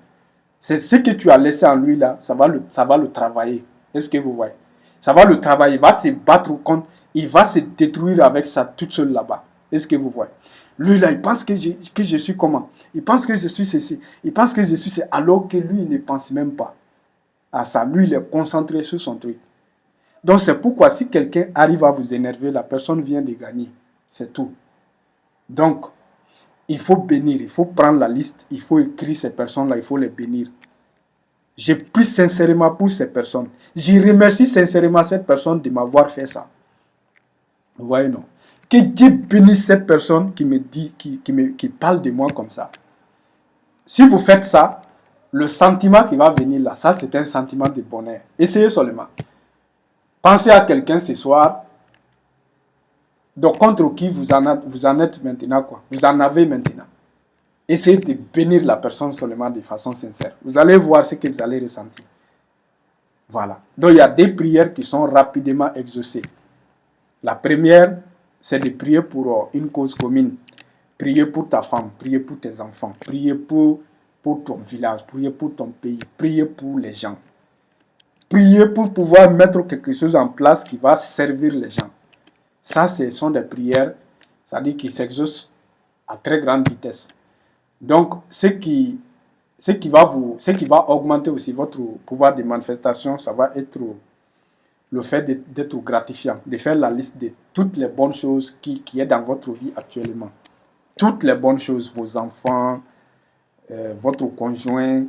C'est ce que tu as laissé en lui là, ça va le travailler. Est-ce que vous voyez? Ça va le travailler, il va se battre contre, il va se détruire avec ça toute seule là-bas. Est-ce que vous voyez? Lui là, il pense que je suis comment? Il pense que je suis ceci. Il pense que je suis ceci, alors que lui, il ne pense même pas à ça. Lui, il est concentré sur son truc. Donc c'est pourquoi si quelqu'un arrive à vous énerver, la personne vient de gagner. C'est tout. Donc, il faut bénir, il faut prendre la liste, il faut écrire ces personnes-là, il faut les bénir. Je prie sincèrement pour ces personnes. Je remercie sincèrement cette personne de m'avoir fait ça. Vous voyez, non? Que Dieu bénisse cette personne qui me dit, qui parle de moi comme ça. Si vous faites ça, le sentiment qui va venir là, ça c'est un sentiment de bonheur. Essayez seulement. Pensez à quelqu'un ce soir, donc contre qui vous en êtes maintenant, quoi. Vous en avez maintenant. Essayez de bénir la personne seulement de façon sincère. Vous allez voir ce que vous allez ressentir. Voilà. Donc il y a des prières qui sont rapidement exaucées. La première, c'est de prier pour une cause commune. Prier pour ta femme, prier pour tes enfants, prier pour ton village, prier pour ton pays, prier pour les gens. Prier pour pouvoir mettre quelque chose en place qui va servir les gens. Ça, ce sont des prières, c'est-à-dire qui s'exaucent à très grande vitesse. Donc, ce qui va augmenter aussi votre pouvoir de manifestation, ça va être le fait d'être gratifiant, de faire la liste de toutes les bonnes choses qui est dans votre vie actuellement. Toutes les bonnes choses, vos enfants, votre conjoint,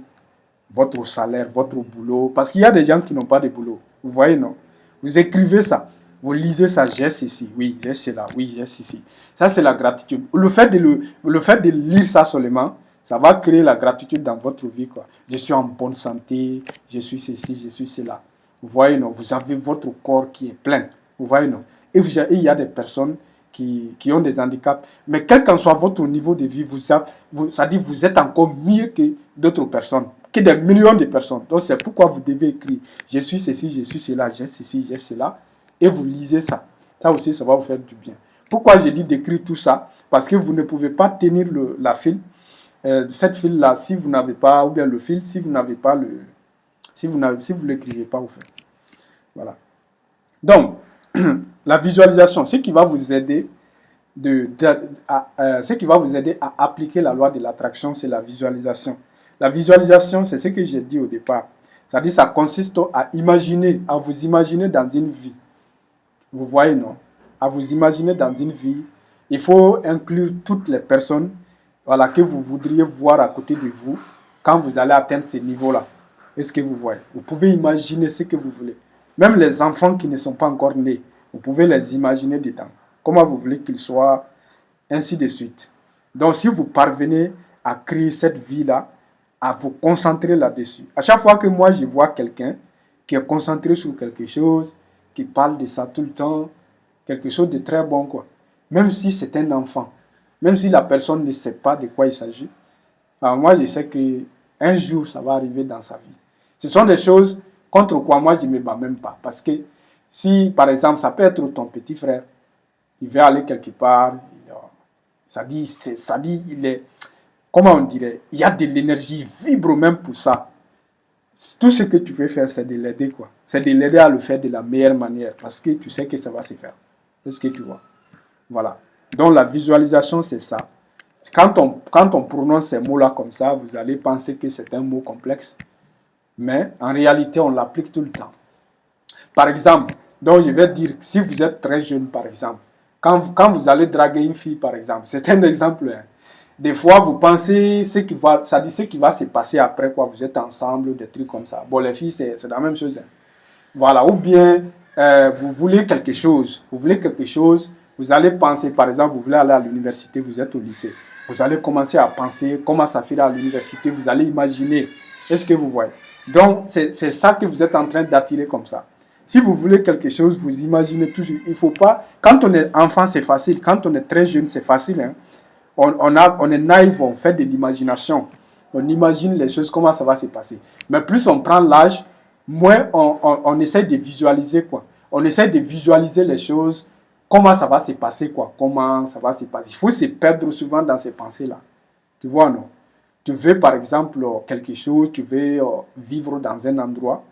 votre salaire, votre boulot. Parce qu'il y a des gens qui n'ont pas de boulot. Vous voyez, non? Vous écrivez ça. Vous lisez ça, j'ai ceci, oui, j'ai cela, oui, j'ai ceci. Ça, c'est la gratitude. Le fait de lire ça seulement, ça va créer la gratitude dans votre vie, quoi. Je suis en bonne santé, je suis ceci, je suis cela. Vous voyez, non? Vous avez votre corps qui est plein. Vous voyez, non? Et il y a des personnes qui ont des handicaps. Mais quel qu'en soit votre niveau de vie, vous êtes encore mieux que d'autres personnes, que des millions de personnes. Donc, c'est pourquoi vous devez écrire. Je suis ceci, je suis cela, j'ai ceci, j'ai cela. Et vous lisez ça. Ça aussi, ça va vous faire du bien. Pourquoi j'ai dit d'écrire tout ça? Parce que vous ne pouvez pas tenir la file, cette file-là, si vous n'avez pas, ou bien le fil, si vous n'avez pas si vous l'écrivez pas, au fait. Voilà. Donc, la visualisation, ce qui va vous aider ce qui va vous aider à appliquer la loi de l'attraction, c'est la visualisation. La visualisation, c'est ce que j'ai dit au départ. C'est-à-dire, ça consiste à imaginer, à vous imaginer dans une vie. Vous voyez, non? À vous imaginer dans une vie. Il faut inclure toutes les personnes, voilà, que vous voudriez voir à côté de vous quand vous allez atteindre ces niveaux-là. Est-ce que vous voyez? Vous pouvez imaginer ce que vous voulez. Même les enfants qui ne sont pas encore nés, vous pouvez les imaginer dedans. Comment vous voulez qu'ils soient, ainsi de suite. Donc, si vous parvenez à créer cette vie-là, à vous concentrer là-dessus. À chaque fois que moi, je vois quelqu'un qui est concentré sur quelque chose, qui parle de ça tout le temps, quelque chose de très bon, quoi. Même si c'est un enfant, même si la personne ne sait pas de quoi il s'agit, alors moi, je sais qu'un jour, ça va arriver dans sa vie. Ce sont des choses contre quoi moi, je ne me bats même pas. Parce que si, par exemple, ça peut être ton petit frère, il veut aller quelque part, ça dit, il est, comment on dirait, il y a de l'énergie, il vibre même pour ça. Tout ce que tu peux faire, c'est de l'aider, quoi. C'est de l'aider à le faire de la meilleure manière, parce que tu sais que ça va se faire. C'est ce que tu vois. Voilà. Donc la visualisation, c'est ça. Quand on prononce ces mots-là comme ça, vous allez penser que c'est un mot complexe, mais en réalité, on l'applique tout le temps. Par exemple, donc je vais dire, si vous êtes très jeune, par exemple, quand vous allez draguer une fille, par exemple, c'est un exemple. Hein. Des fois, vous pensez ce qui va se passer après, quoi. Vous êtes ensemble, des trucs comme ça. Bon, les filles, c'est la même chose. Hein. Voilà. Ou bien, vous voulez quelque chose. Vous allez penser, par exemple, vous voulez aller à l'université, vous êtes au lycée. Vous allez commencer à penser comment ça sera à l'université. Vous allez imaginer. Est-ce que vous voyez? Donc, c'est ça que vous êtes en train d'attirer comme ça. Si vous voulez quelque chose, vous imaginez toujours. Il faut pas. Quand on est enfant, c'est facile. Quand on est très jeune, c'est facile. Hein. On est naïf, on fait de l'imagination. On imagine les choses, comment ça va se passer. Mais plus on prend l'âge, moins on essaie de visualiser, quoi. On essaie de visualiser les choses, comment ça va se passer, quoi. Comment ça va se passer. Il faut se perdre souvent dans ces pensées-là. Tu vois, non? Tu veux, par exemple, quelque chose, tu veux vivre dans un endroit.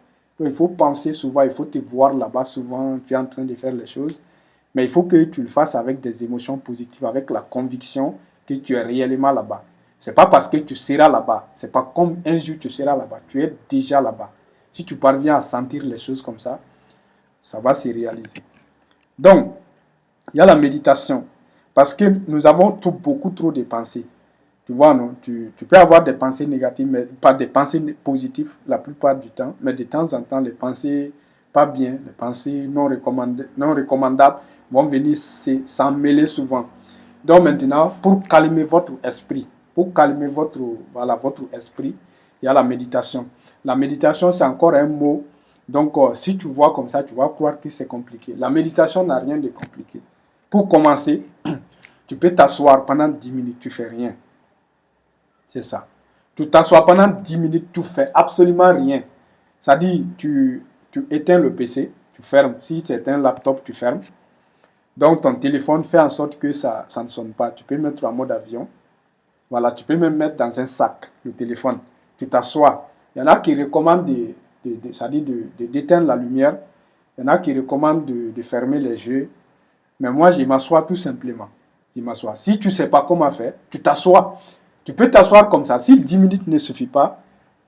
Il faut penser souvent, il faut te voir là-bas souvent, tu es en train de faire les choses. Mais il faut que tu le fasses avec des émotions positives, avec la conviction que tu es réellement là-bas. Ce n'est pas parce que tu seras là-bas. Ce n'est pas comme un jour tu seras là-bas. Tu es déjà là-bas. Si tu parviens à sentir les choses comme ça va se réaliser. Donc, il y a la méditation. Parce que nous avons beaucoup trop de pensées. Tu vois, non? Tu peux avoir des pensées négatives, mais pas des pensées positives la plupart du temps. Mais de temps en temps, les pensées pas bien, les pensées non recommandables vont venir s'en mêler souvent. Donc maintenant, pour calmer votre esprit, votre esprit, il y a la méditation. La méditation, c'est encore un mot. Donc, si tu vois comme ça, tu vas croire que c'est compliqué. La méditation n'a rien de compliqué. Pour commencer, tu peux t'asseoir pendant 10 minutes, tu ne fais rien. C'est ça. Tu t'assois pendant 10 minutes, tu ne fais absolument rien. Ça dit, tu éteins le PC, tu fermes. Si c'est un laptop, tu fermes. Donc, ton téléphone fait en sorte que ça ne sonne pas. Tu peux mettre en mode avion. Voilà, tu peux même mettre dans un sac le téléphone. Tu t'assois. Il y en a qui recommandent d'éteindre la lumière. Il y en a qui recommandent de fermer les yeux. Mais moi, je m'assois tout simplement. Je m'assois. Si tu ne sais pas comment faire, tu t'assois. Tu peux t'asseoir comme ça. Si 10 minutes ne suffit pas,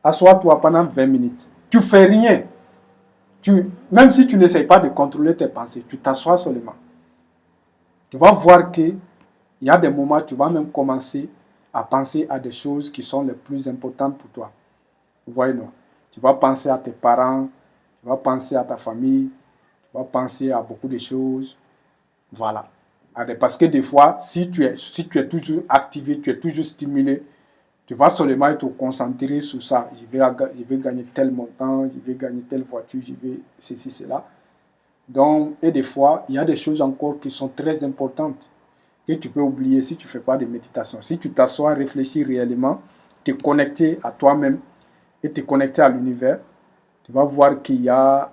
assois-toi pendant 20 minutes. Tu ne fais rien. Même si tu n'essayes pas de contrôler tes pensées, tu t'assois seulement. Tu vas voir qu'il y a des moments, tu vas même commencer à penser à des choses qui sont les plus importantes pour toi. Vous voyez, non? Tu vas penser à tes parents, tu vas penser à ta famille, tu vas penser à beaucoup de choses. Voilà. Parce que des fois, si tu es toujours activé, tu es toujours stimulé, tu vas seulement être concentré sur ça. Je vais gagner tel montant, je vais gagner telle voiture, je vais ceci, cela. Donc, et des fois, il y a des choses encore qui sont très importantes que tu peux oublier si tu ne fais pas de méditation. Si tu t'assois, réfléchis réellement, te connecter à toi-même et te connecter à l'univers, tu vas voir qu'il y a...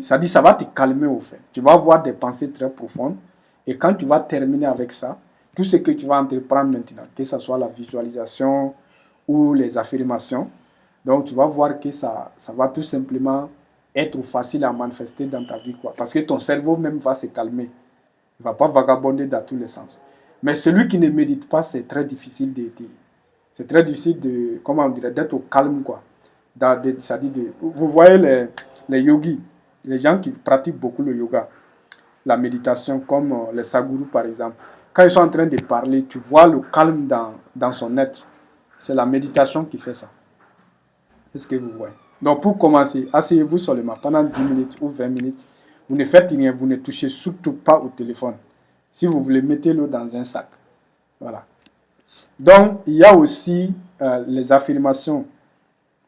ça va te calmer au fait. Tu vas avoir des pensées très profondes. Et quand tu vas terminer avec ça, tout ce que tu vas entreprendre maintenant, que ce soit la visualisation ou les affirmations, donc tu vas voir que ça va tout simplement être facile à manifester dans ta vie, quoi. Parce que ton cerveau même va se calmer. Il ne va pas vagabonder dans tous les sens. Mais celui qui ne médite pas, c'est très difficile c'est très difficile de, comment on dirait, d'être au calme, quoi. Vous voyez les yogis, les gens qui pratiquent beaucoup le yoga, la méditation, comme les sadhgurus par exemple. Quand ils sont en train de parler, tu vois le calme dans son être. C'est la méditation qui fait ça. Est-ce que vous voyez? Donc pour commencer, asseyez-vous seulement pendant 10 minutes ou 20 minutes. Vous ne faites rien, vous ne touchez surtout pas au téléphone. Si vous voulez, mettez-le dans un sac. Voilà. Donc, il y a aussi les affirmations.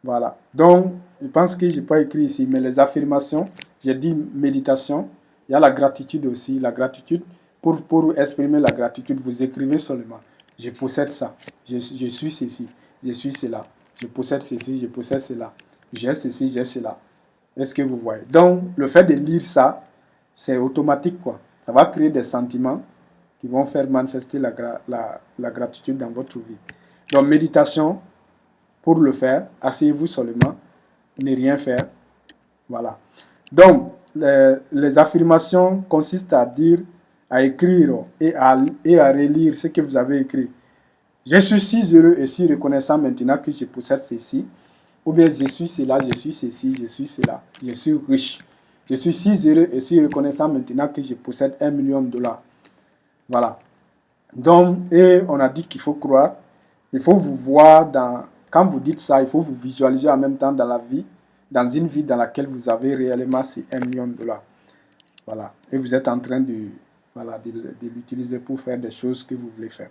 Voilà. Donc, je pense que je n'ai pas écrit ici, mais les affirmations, j'ai dit méditation. Il y a la gratitude aussi. La gratitude, pour exprimer la gratitude, vous écrivez seulement. Je possède ça. Je suis ceci. Je suis cela. Je possède ceci. Je possède cela. J'ai ceci. J'ai cela. Est-ce que vous voyez? Donc, le fait de lire ça, c'est automatique, quoi. Ça va créer des sentiments qui vont faire manifester la gratitude dans votre vie. Donc, méditation, pour le faire, asseyez-vous seulement, ne rien faire. Voilà. Donc, les affirmations consistent à dire, à écrire et à relire ce que vous avez écrit. Je suis si heureux et si reconnaissant maintenant que je possède ceci. Ou bien je suis cela, je suis ceci, je suis cela. Je suis riche. Je suis si heureux et si reconnaissant maintenant que je possède 1 million de dollars. Voilà. Donc, et on a dit qu'il faut croire. Il faut vous voir quand vous dites ça, il faut vous visualiser en même temps dans la vie, dans une vie dans laquelle vous avez réellement ces 1 million de dollars. Voilà. Et vous êtes en train de l'utiliser pour faire des choses que vous voulez faire.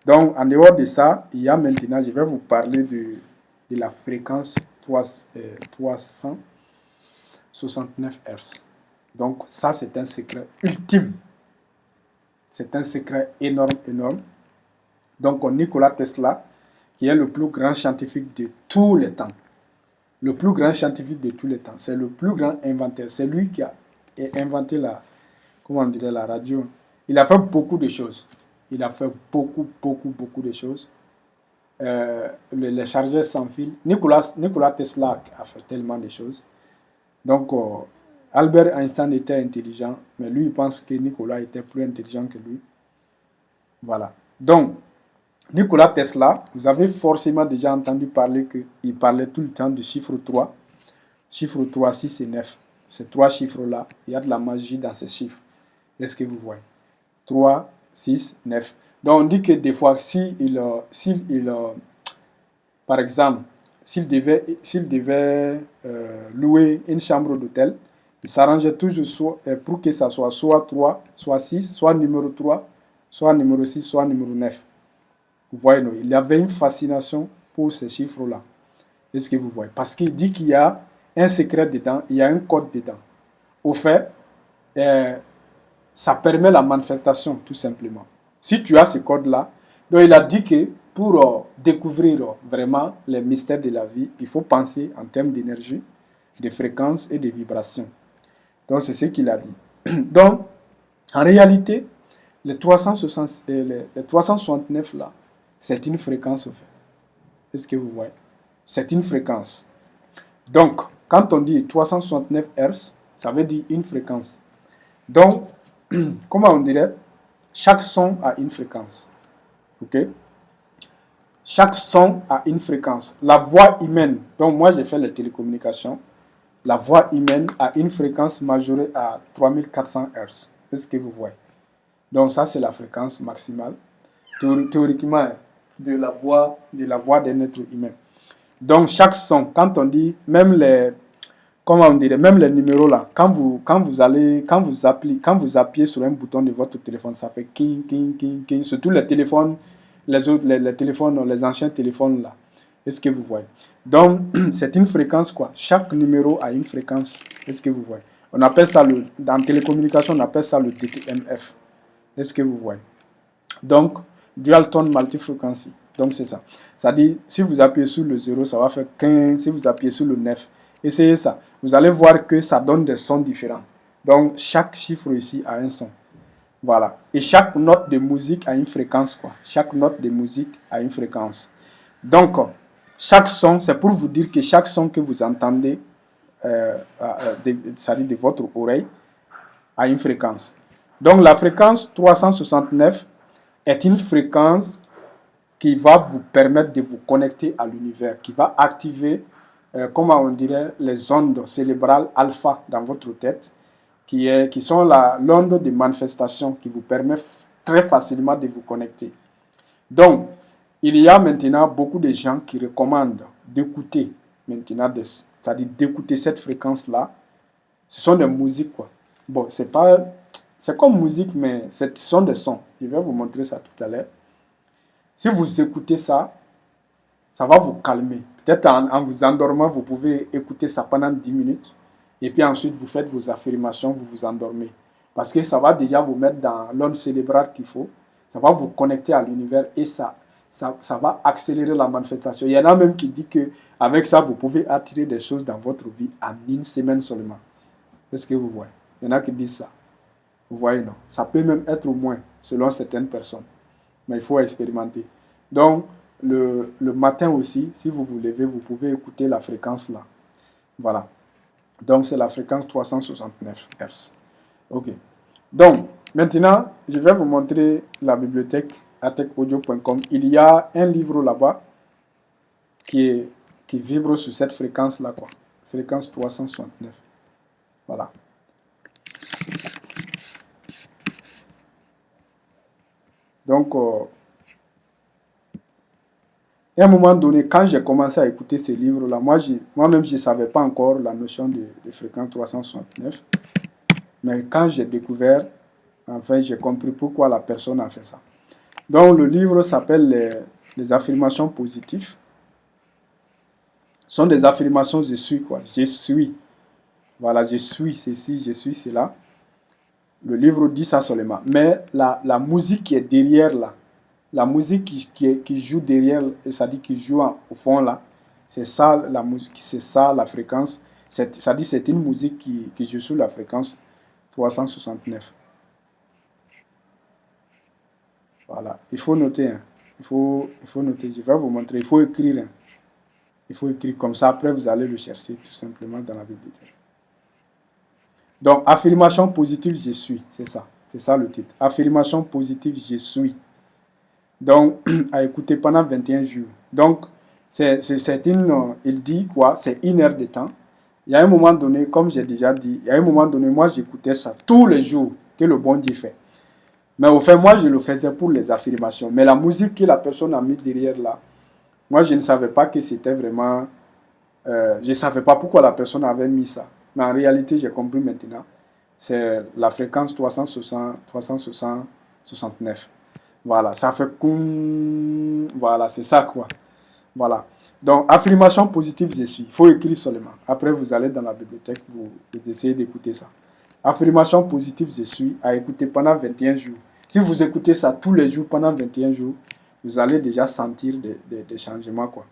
Donc, en dehors de ça, il y a maintenant, je vais vous parler de la fréquence 369 Hz. Donc, ça, c'est un secret ultime. C'est un secret énorme, énorme. Donc, Nikola Tesla, qui est le plus grand scientifique de tous les temps. Le plus grand scientifique de tous les temps. C'est le plus grand inventeur. C'est lui qui a inventé la radio. Il a fait beaucoup de choses. Il a fait beaucoup de choses. Les chargeurs sans fil. Nikola Tesla a fait tellement de choses. Donc, Albert Einstein était intelligent, mais lui, il pense que Nikola était plus intelligent que lui. Voilà. Donc, Nikola Tesla, vous avez forcément déjà entendu parler qu'il parlait tout le temps du chiffre 3. Chiffre 3, 6 et 9. Ces trois chiffres-là, il y a de la magie dans ces chiffres. Est-ce que vous voyez? 3, 6, 9. Donc, on dit que des fois, par exemple, s'il devait louer une chambre d'hôtel, il s'arrangeait toujours pour que ça soit 3, soit 6, soit numéro 3, soit numéro 6, soit numéro 9. Vous voyez, non? Il avait une fascination pour ces chiffres-là. Est-ce que vous voyez? Parce qu'il dit qu'il y a un secret dedans, il y a un code dedans. Au fait, ça permet la manifestation, tout simplement. Si tu as ce code-là, donc il a dit que pour découvrir vraiment les mystères de la vie, il faut penser en termes d'énergie, de fréquence et de vibration. Donc, c'est ce qu'il a dit. Donc, en réalité, les 369 là, c'est une fréquence. Est-ce que vous voyez? C'est une fréquence. Donc, quand on dit 369 Hz, ça veut dire une fréquence. Donc, comment on dirait? Chaque son a une fréquence. Ok? Chaque son a une fréquence. La voix humaine, donc moi j'ai fait les télécommunications, la voix humaine a une fréquence majorée à 3400 Hz. Est-ce que vous voyez? Donc ça c'est la fréquence maximale, théoriquement, de la voix d'un être humain. Donc chaque son, quand on dit, même les numéros là, quand vous appuyez sur un bouton de votre téléphone, ça fait king, king, king, king, surtout les téléphones, les téléphones, les anciens téléphones là. Est-ce que vous voyez? Donc, c'est une fréquence quoi. Chaque numéro a une fréquence. Est-ce que vous voyez? On appelle ça dans télécommunication, on appelle ça le DTMF. Est-ce que vous voyez? Donc, dual tone multifrequency. Donc, c'est ça. C'est-à-dire, si vous appuyez sur le 0, ça va faire 15. Si vous appuyez sur le 9, essayez ça. Vous allez voir que ça donne des sons différents. Donc, chaque chiffre ici a un son. Voilà. Et chaque note de musique a une fréquence, quoi. Chaque note de musique a une fréquence. Donc, chaque son, c'est pour vous dire que chaque son que vous entendez, c'est-à-dire de votre oreille, a une fréquence. Donc, la fréquence 369 est une fréquence qui va vous permettre de vous connecter à l'univers, qui va activer, comment on dirait, les ondes cérébrales alpha dans votre tête, qui sont l'onde de manifestation qui vous permet très facilement de vous connecter. Donc, il y a maintenant beaucoup de gens qui recommandent d'écouter maintenant, c'est-à-dire d'écouter cette fréquence-là. Ce sont des musiques, quoi. Bon, c'est comme musique, mais ce sont des sons. Je vais vous montrer ça tout à l'heure. Si vous écoutez ça, ça va vous calmer. Peut-être en vous endormant, vous pouvez écouter ça pendant 10 minutes. Et puis ensuite, vous faites vos affirmations, vous vous endormez. Parce que ça va déjà vous mettre dans l'onde cérébrale qu'il faut. Ça va vous connecter à l'univers et ça va accélérer la manifestation. Il y en a même qui disent qu'avec ça, vous pouvez attirer des choses dans votre vie en une semaine seulement. Est-ce que vous voyez? Il y en a qui disent ça. Vous voyez, non? Ça peut même être au moins, selon certaines personnes. Mais il faut expérimenter. Donc, le matin aussi, si vous vous levez, vous pouvez écouter la fréquence là. Voilà. Donc, c'est la fréquence 369 Hz. OK. Donc, maintenant, je vais vous montrer la bibliothèque atechaudio.com. Il y a un livre là-bas qui vibre sur cette fréquence-là, quoi. Fréquence 369. Voilà. Donc, à un moment donné, quand j'ai commencé à écouter ces livres-là, moi-même, je ne savais pas encore la notion de fréquence 369. Mais quand j'ai découvert, enfin, j'ai compris pourquoi la personne a fait ça. Donc, le livre s'appelle les affirmations positives. Ce sont des affirmations je suis, quoi. Je suis. Voilà, je suis ceci, je suis cela. Le livre dit ça seulement. Mais la musique qui est derrière là, la musique qui joue derrière, c'est-à-dire qui joue au fond là, c'est ça la musique, c'est ça la fréquence. C'est-à-dire c'est une musique qui joue sur la fréquence 369. Voilà, il faut noter. Hein. Il faut noter. Je vais vous montrer. Il faut écrire. Hein. Il faut écrire comme ça. Après, vous allez le chercher tout simplement dans la bibliothèque. Donc, affirmation positive, je suis. C'est ça. C'est ça le titre. Affirmation positive, je suis. Donc, à écouter pendant 21 jours. Donc, il dit quoi? C'est 1 heure de temps. Il y a un moment donné, comme j'ai déjà dit, il y a un moment donné, moi, j'écoutais ça tous les jours que le bon Dieu fait. Mais au fait, moi, je le faisais pour les affirmations. Mais la musique que la personne a mis derrière là, moi, je ne savais pas que c'était vraiment... je ne savais pas pourquoi la personne avait mis ça. Mais en réalité, j'ai compris maintenant. C'est la fréquence 369. Voilà, ça fait comme... Voilà, c'est ça quoi. Voilà. Donc, affirmation positive, je suis. Il faut écrire seulement. Après, vous allez dans la bibliothèque, vous essayez d'écouter ça. Affirmation positive, je suis, à écouter pendant 21 jours. Si vous écoutez ça tous les jours pendant 21 jours, vous allez déjà sentir des changements, quoi.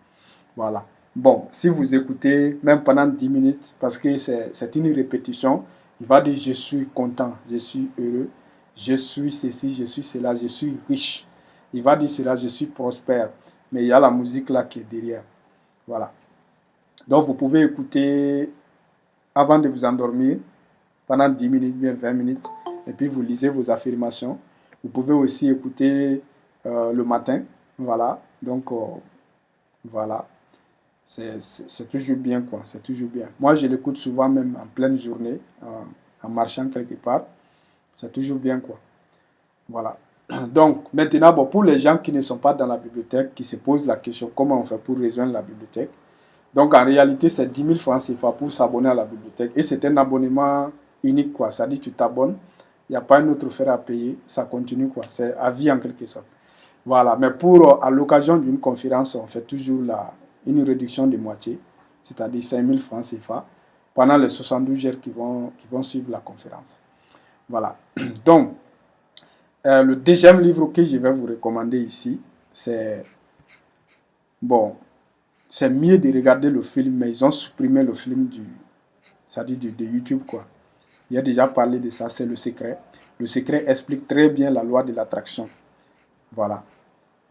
Voilà. Bon, si vous écoutez même pendant 10 minutes, parce que c'est une répétition, il va dire je suis content, je suis heureux, je suis ceci, je suis cela, je suis riche. Il va dire cela, je suis prospère. Mais il y a la musique là qui est derrière. Voilà. Donc vous pouvez écouter avant de vous endormir pendant 10 minutes, bien 20 minutes, et puis vous lisez vos affirmations. Vous pouvez aussi écouter le matin. Voilà. Donc voilà. C'est toujours bien, quoi. C'est toujours bien. Moi, je l'écoute souvent même en pleine journée, en marchant quelque part. C'est toujours bien, quoi. Voilà. Donc, maintenant, bon, pour les gens qui ne sont pas dans la bibliothèque, qui se posent la question comment on fait pour rejoindre la bibliothèque. Donc, en réalité, c'est 10 000 francs CFA pour s'abonner à la bibliothèque. Et c'est un abonnement unique, quoi. Ça dit tu t'abonnes, il n'y a pas un autre frais à payer, ça continue, quoi. C'est à vie en quelque sorte. Voilà. Mais à l'occasion d'une conférence, on fait toujours une réduction de moitié, c'est-à-dire 5 000 francs CFA, pendant les 72 heures qui vont suivre la conférence. Voilà. Donc, le deuxième livre que je vais vous recommander ici, c'est... Bon, c'est mieux de regarder le film, mais ils ont supprimé le film c'est-à-dire de YouTube, quoi. Il a déjà parlé de ça, c'est Le Secret. Le secret explique très bien la loi de l'attraction. Voilà.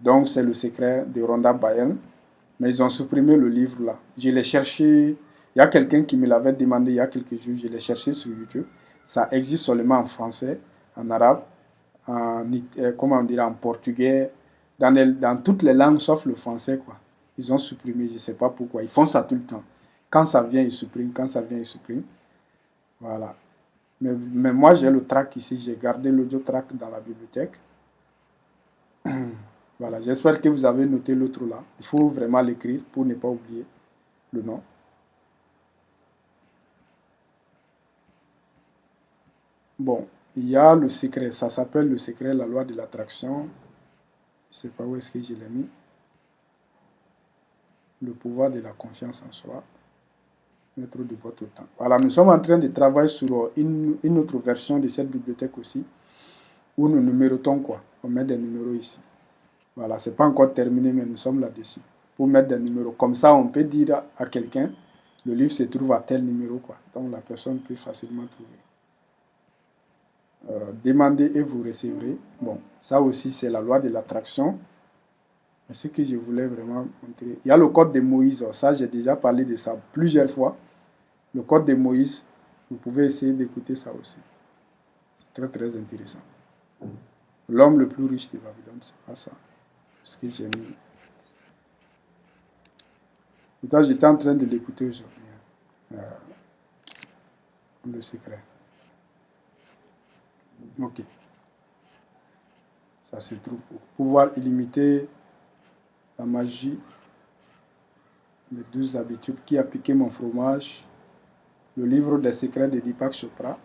Donc, c'est le secret de Rhonda Byrne. Mais ils ont supprimé le livre là. Je l'ai cherché. Il y a quelqu'un qui me l'avait demandé il y a quelques jours. Je l'ai cherché sur YouTube. Ça existe seulement en français, en arabe, comment on dirait, en portugais, dans toutes les langues sauf le français, quoi. Ils ont supprimé, je ne sais pas pourquoi. Ils font ça tout le temps. Quand ça vient, ils suppriment. Quand ça vient, ils suppriment. Voilà. Mais moi, j'ai le track ici. J'ai gardé l'audio track dans la bibliothèque. Voilà. J'espère que vous avez noté l'autre là. Il faut vraiment l'écrire pour ne pas oublier le nom. Bon, il y a le secret. Ça s'appelle le secret, la loi de l'attraction. Je ne sais pas où est-ce que je l'ai mis. Le pouvoir de la confiance en soi. Mettre de votre temps. Voilà, nous sommes en train de travailler sur une autre version de cette bibliothèque aussi, où nous numérotons quoi. On met des numéros ici. Voilà, c'est pas encore terminé, mais nous sommes là-dessus. Pour mettre des numéros. Comme ça, on peut dire à quelqu'un, le livre se trouve à tel numéro, quoi. Donc la personne peut facilement trouver. Demandez et vous recevrez. Bon, ça aussi, c'est la loi de l'attraction. Ce que je voulais vraiment montrer. Il y a le code de Moïse. Ça, j'ai déjà parlé de ça plusieurs fois. Le code de Moïse, vous pouvez essayer d'écouter ça aussi. C'est très, très intéressant. L'homme le plus riche de Babylone, c'est pas ça. C'est ce que j'ai mis. Pourtant, j'étais en train de l'écouter aujourd'hui. Le secret. Ok. Ça se trouve pour pouvoir illimiter la magie, les 12 habitudes qui a piqué mon fromage, le livre des secrets de Deepak Chopra,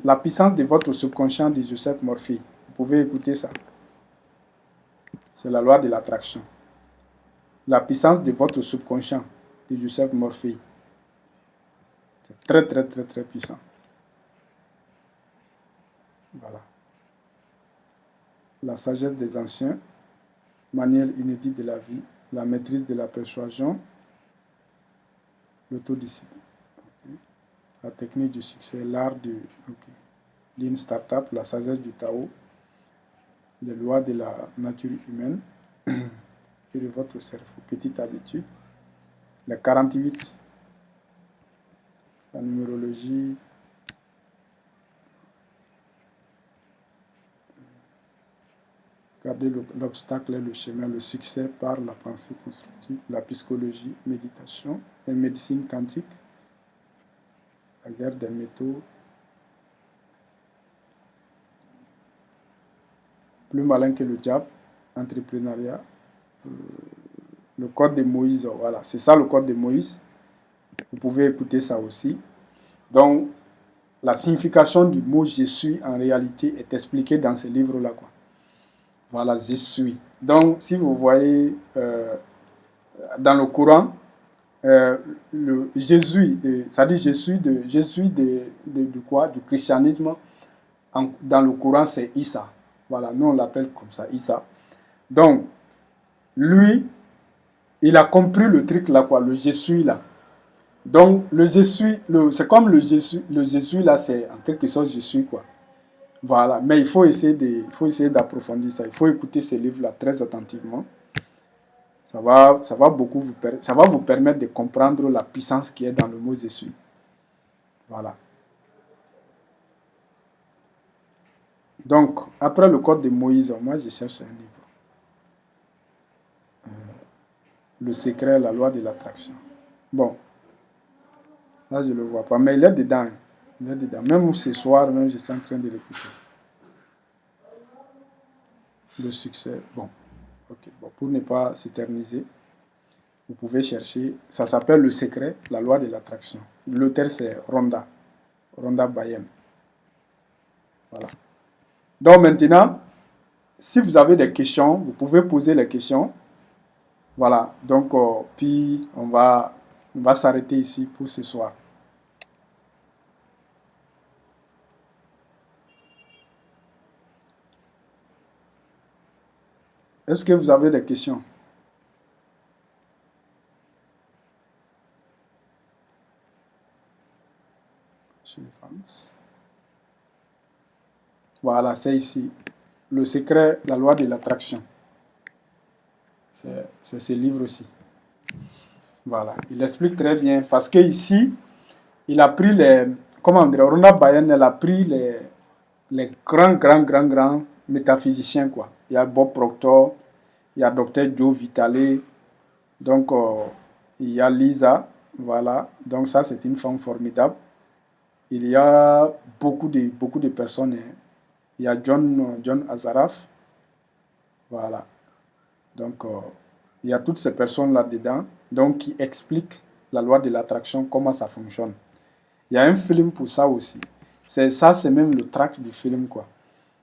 la puissance de votre subconscient de Joseph Murphy. Vous pouvez écouter ça. C'est la loi de l'attraction. La puissance de votre subconscient de Joseph Murphy. C'est très, très, très, très puissant. Voilà. La sagesse des anciens, manière inédite de la vie, la maîtrise de la persuasion, l'autodiscipline. Okay. La technique du succès, l'art de Lean Startup, la sagesse du Tao, les lois de la nature humaine et de votre cerveau. Petite habitude. Les 48, la numérologie, garder l'obstacle et le chemin, le succès par la pensée constructive, la psychologie, méditation et médecine quantique, la guerre des métaux, plus malin que le diable, entrepreneuriat, le code de Moïse, voilà, c'est ça le code de Moïse. Vous pouvez écouter ça aussi. Donc, la signification du mot je suis en réalité est expliquée dans ce livre-là, quoi. Voilà, je suis. Donc, si vous voyez dans le Coran, le Jésus, ça dit je suis de quoi? Du christianisme. Dans le Coran, c'est Issa. Voilà, nous on l'appelle comme ça, Issa. Donc, lui, il a compris le truc là, quoi, le je suis là. Donc, le je suis, c'est comme le je suis là, c'est en quelque sorte je suis quoi. Voilà, mais il faut essayer d'approfondir ça. Il faut écouter ce livre-là très attentivement. Ça va vous permettre de comprendre la puissance qui est dans le mot je suis. Voilà. Donc, après le code de Moïse, moi je cherche un livre. Le secret, la loi de l'attraction. Bon, là je ne le vois pas, mais il est dedans. Il est dedans. Même ce soir, même je suis en train de l'écouter. Le succès, bon. Ok, bon, pour ne pas s'éterniser, vous pouvez chercher. Ça s'appelle Le secret, la loi de l'attraction. L'auteur c'est Rhonda Byrne. Voilà. Donc maintenant, si vous avez des questions, vous pouvez poser les questions. Voilà. Donc, puis on va s'arrêter ici pour ce soir. Est-ce que vous avez des questions? Sur les femmes. Voilà, c'est ici. Le secret, la loi de l'attraction. C'est ce livre aussi. Voilà, il explique très bien parce que ici, il a pris les, comment dire, Rona Bayen, elle a pris les grands métaphysiciens, quoi. Il y a Bob Proctor, il y a Docteur Joe Vitale, donc il y a Lisa, voilà. Donc ça, c'est une femme formidable. Il y a beaucoup de personnes, hein. Il y a John Azaraf, voilà. Donc, il y a toutes ces personnes là-dedans, donc qui expliquent la loi de l'attraction, comment ça fonctionne. Il y a un film pour ça aussi. C'est ça, c'est même le tract du film, quoi.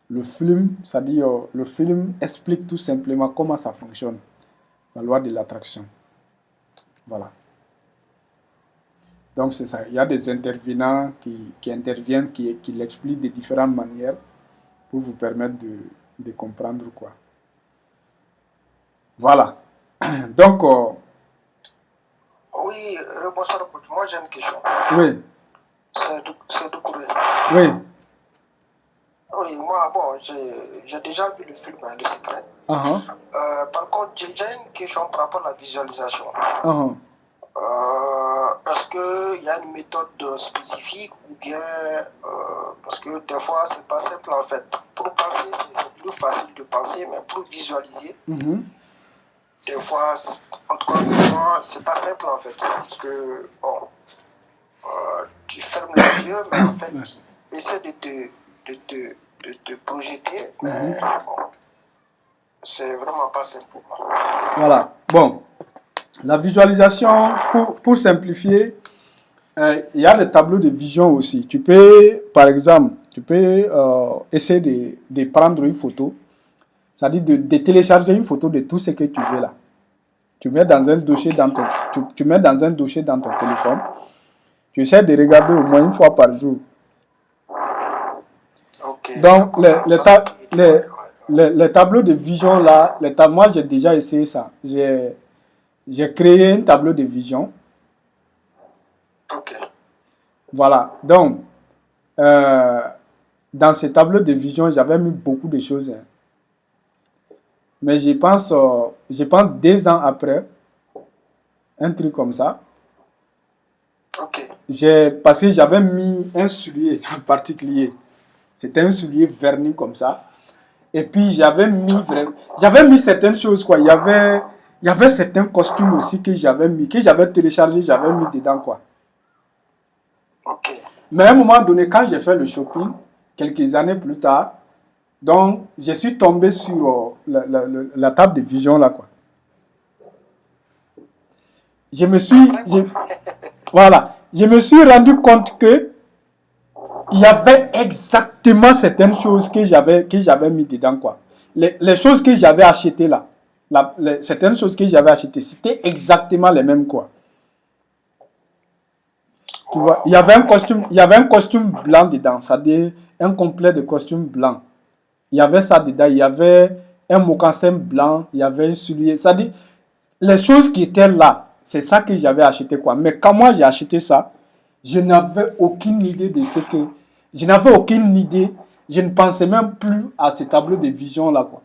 Le film, c'est-à-dire, le film explique tout simplement comment ça fonctionne, la loi de l'attraction. Voilà. Donc, c'est ça. Il y a des intervenants qui interviennent, qui l'expliquent de différentes manières pour vous permettre de comprendre, quoi. Voilà. Donc, Oui, bonsoir. Moi, j'ai une question. oui, C'est de courir. oui. Oui, moi, bon, j'ai déjà vu le film, hein, Le Secret. Uh-huh, Par contre, j'ai une question par rapport à la visualisation. uh-huh. Est-ce qu'il y a une méthode spécifique ou bien parce que des fois c'est pas simple en fait. Pour penser, c'est plus facile de penser, mais pour visualiser, Mhm. des fois, en tout cas, des fois, c'est pas simple en fait. Parce que bon, tu fermes les yeux, mais en fait, Ouais. tu essaies de te projeter, Mhm. mais bon, c'est vraiment pas simple pour moi. Voilà. Bon, la visualisation, pour simplifier, il y a des tableaux de vision aussi. Tu peux, par exemple, tu peux essayer de prendre une photo, c'est-à-dire de télécharger une photo de tout ce que tu veux là. Tu mets dans un dossier Ok, dans ton, tu mets dans un dossier dans ton téléphone. Tu essaies de regarder au moins une fois par jour. ok, Donc, d'accord. Ça, ça peut aider, ouais, ouais. les tableaux de vision là, moi j'ai déjà essayé ça. J'ai créé un tableau de vision. Ok. Voilà. Donc, euh, dans ce tableau de vision, j'avais mis beaucoup de choses, hein. Mais je pense 2 ans après, un truc comme ça, Ok. parce que j'avais mis un soulier en particulier. C'était un soulier verni comme ça. Et puis D'accord. j'avais mis certaines choses, quoi. Il y avait certains costumes aussi que j'avais mis, que j'avais téléchargé, j'avais mis dedans, quoi. Ok. Mais à un moment donné, quand j'ai fait le shopping, quelques années plus tard, donc je suis tombé sur la table de vision là, quoi. Je me suis, Après je- quoi? voilà, je me suis rendu compte que il y avait exactement certaines choses que j'avais mis dedans, quoi. Les choses que j'avais achetées là, certaines choses que j'avais achetées, c'était exactement les mêmes, quoi. Tu vois, Waouh. il y avait un costume blanc dedans, c'est-à-dire un complet de costume blanc. Il y avait ça dedans, il y avait un mocassin blanc, il y avait un soulier. C'est-à-dire, les choses qui étaient là, c'est ça que j'avais acheté, quoi. Mais quand moi j'ai acheté ça, je n'avais aucune idée de ce que. Je n'avais aucune idée. Je ne pensais même plus à ce tableau de vision là, quoi.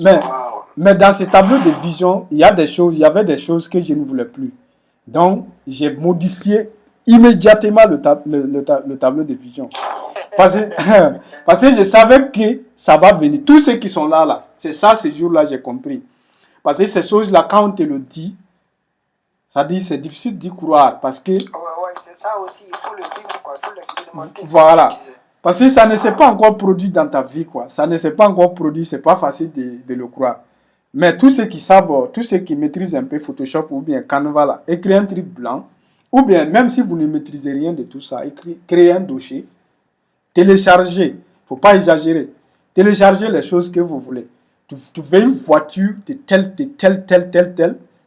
Mais, Waouh. mais dans ce tableau de vision, il y avait des choses que je ne voulais plus. Donc, j'ai modifié immédiatement le tableau de vision. Parce que, parce que je savais que ça va venir. Tous ceux qui sont là, là, c'est ça, ce jour-là, j'ai compris. Parce que ces choses-là, quand on te le dit, ça dit, c'est difficile d'y croire. Parce que, Ouais, ouais, c'est ça aussi. Il faut le vivre, quoi. Il faut l'expérimenter, comme tu voilà. disais. Parce que ça ne s'est pas encore produit dans ta vie, quoi. Ça ne s'est pas encore produit, c'est pas facile de le croire. Mais tous ceux qui savent, tous ceux qui maîtrisent un peu Photoshop ou bien Canva, là, écrivez un truc blanc, ou bien même si vous ne maîtrisez rien de tout ça, créez un dossier, téléchargez, il ne faut pas exagérer, téléchargez les choses que vous voulez. Tu veux une voiture de tel,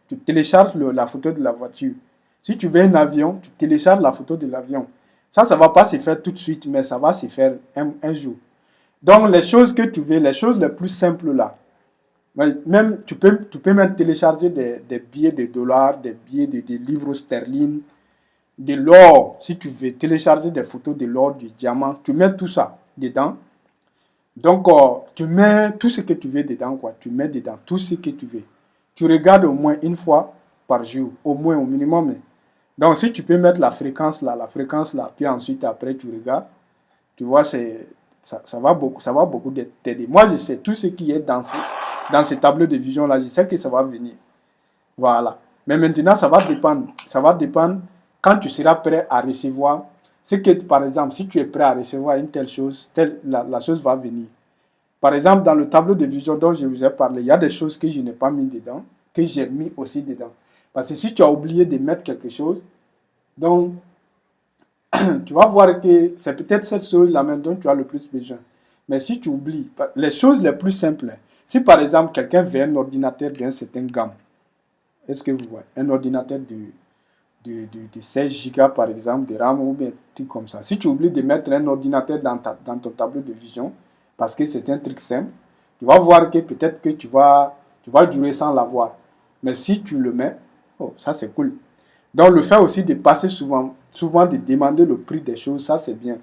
tu télécharges la photo de la voiture. Si tu veux un avion, tu télécharges la photo de l'avion. Ça ne va pas se faire tout de suite, mais ça va se faire un jour. Donc, les choses que tu veux, les choses les plus simples là, même, tu peux même télécharger des billets de dollars, des billets de livres sterling. de l'or, si tu veux télécharger des photos de l'or, du diamant, tu mets tout ça dedans. Donc, tu mets tout ce que tu veux dedans, quoi. Tu mets dedans tout ce que tu veux. Tu regardes au moins une fois par jour, au moins, au minimum. Donc, si tu peux mettre la fréquence là, puis ensuite, après, tu regardes, tu vois, ça va beaucoup t'aider. Moi, je sais tout ce qui est dans ces tableaux de vision là, je sais que ça va venir. Voilà. Mais maintenant, ça va dépendre. Ça va dépendre quand tu seras prêt à recevoir. C'est que, par exemple, si tu es prêt à recevoir une telle chose, la chose va venir. Par exemple, dans le tableau de vision dont je vous ai parlé, il y a des choses que je n'ai pas mis dedans, que j'ai mis aussi dedans. Parce que si tu as oublié de mettre quelque chose, donc tu vas voir que c'est peut-être cette chose-là même dont tu as le plus besoin. Mais si tu oublies, les choses les plus simples, si par exemple quelqu'un veut un ordinateur d'un certain gamme, est-ce que vous voyez un ordinateur de 16 Go par exemple, de RAM ou bien un truc comme ça. Si tu oublies de mettre un ordinateur dans ton tableau de vision, parce que c'est un truc simple, tu vas voir que peut-être que tu vas durer sans l'avoir. Mais si tu le mets, oh, ça c'est cool. Donc le fait aussi de passer souvent de demander le prix des choses, ça c'est bien.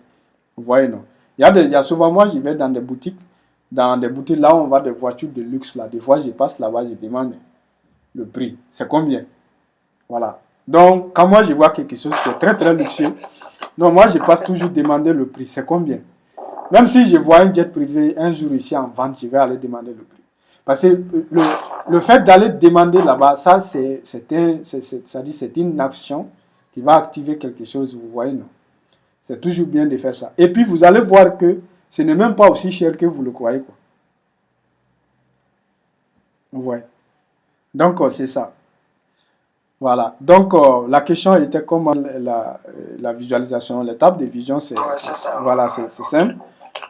Vous voyez, non? Il y a souvent, moi je vais dans des boutiques là où on va des voitures de luxe là. Des fois je passe là-bas, je demande le prix. C'est combien? Voilà. Donc, quand moi je vois quelque chose qui est très très luxueux, non, moi je passe toujours demander le prix. C'est combien? Même si je vois un jet privé un jour ici en vente, je vais aller demander le prix. Parce que le fait d'aller demander là-bas, ça c'est une action qui va activer quelque chose, vous voyez, non? C'est toujours bien de faire ça. Et puis vous allez voir que ce n'est même pas aussi cher que vous le croyez, quoi. Vous voyez. Donc, c'est ça. Voilà. Donc, la question était comment la visualisation, l'étape de vision, Ouais, c'est ça. voilà, c'est simple.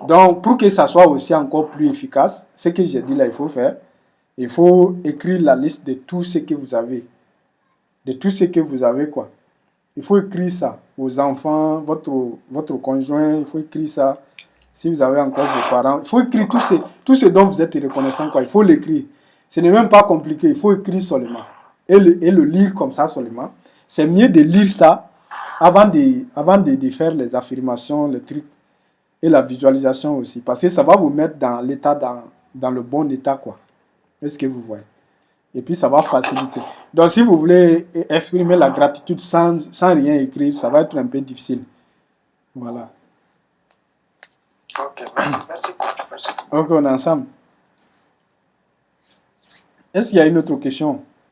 Donc, pour que ça soit aussi encore plus efficace, ce que j'ai dit là, il faut faire, il faut écrire la liste de tout ce que vous avez. De tout ce que vous avez, quoi. Il faut écrire ça. Vos enfants, votre conjoint, il faut écrire ça. Si vous avez encore vos parents, il faut écrire tout ce dont vous êtes reconnaissant, quoi. Il faut l'écrire. Ce n'est même pas compliqué, il faut écrire seulement. Et le lire comme ça seulement. C'est mieux de lire ça avant de faire les affirmations, les trucs et la visualisation aussi. Parce que ça va vous mettre dans l'état, dans le bon état, quoi. Est-ce que vous voyez? Et puis ça va faciliter. Donc si vous voulez exprimer la gratitude sans rien écrire, ça va être un peu difficile. Voilà. Ok, merci coach, merci. Ok, on est ensemble. Est-ce qu'il y a une autre question?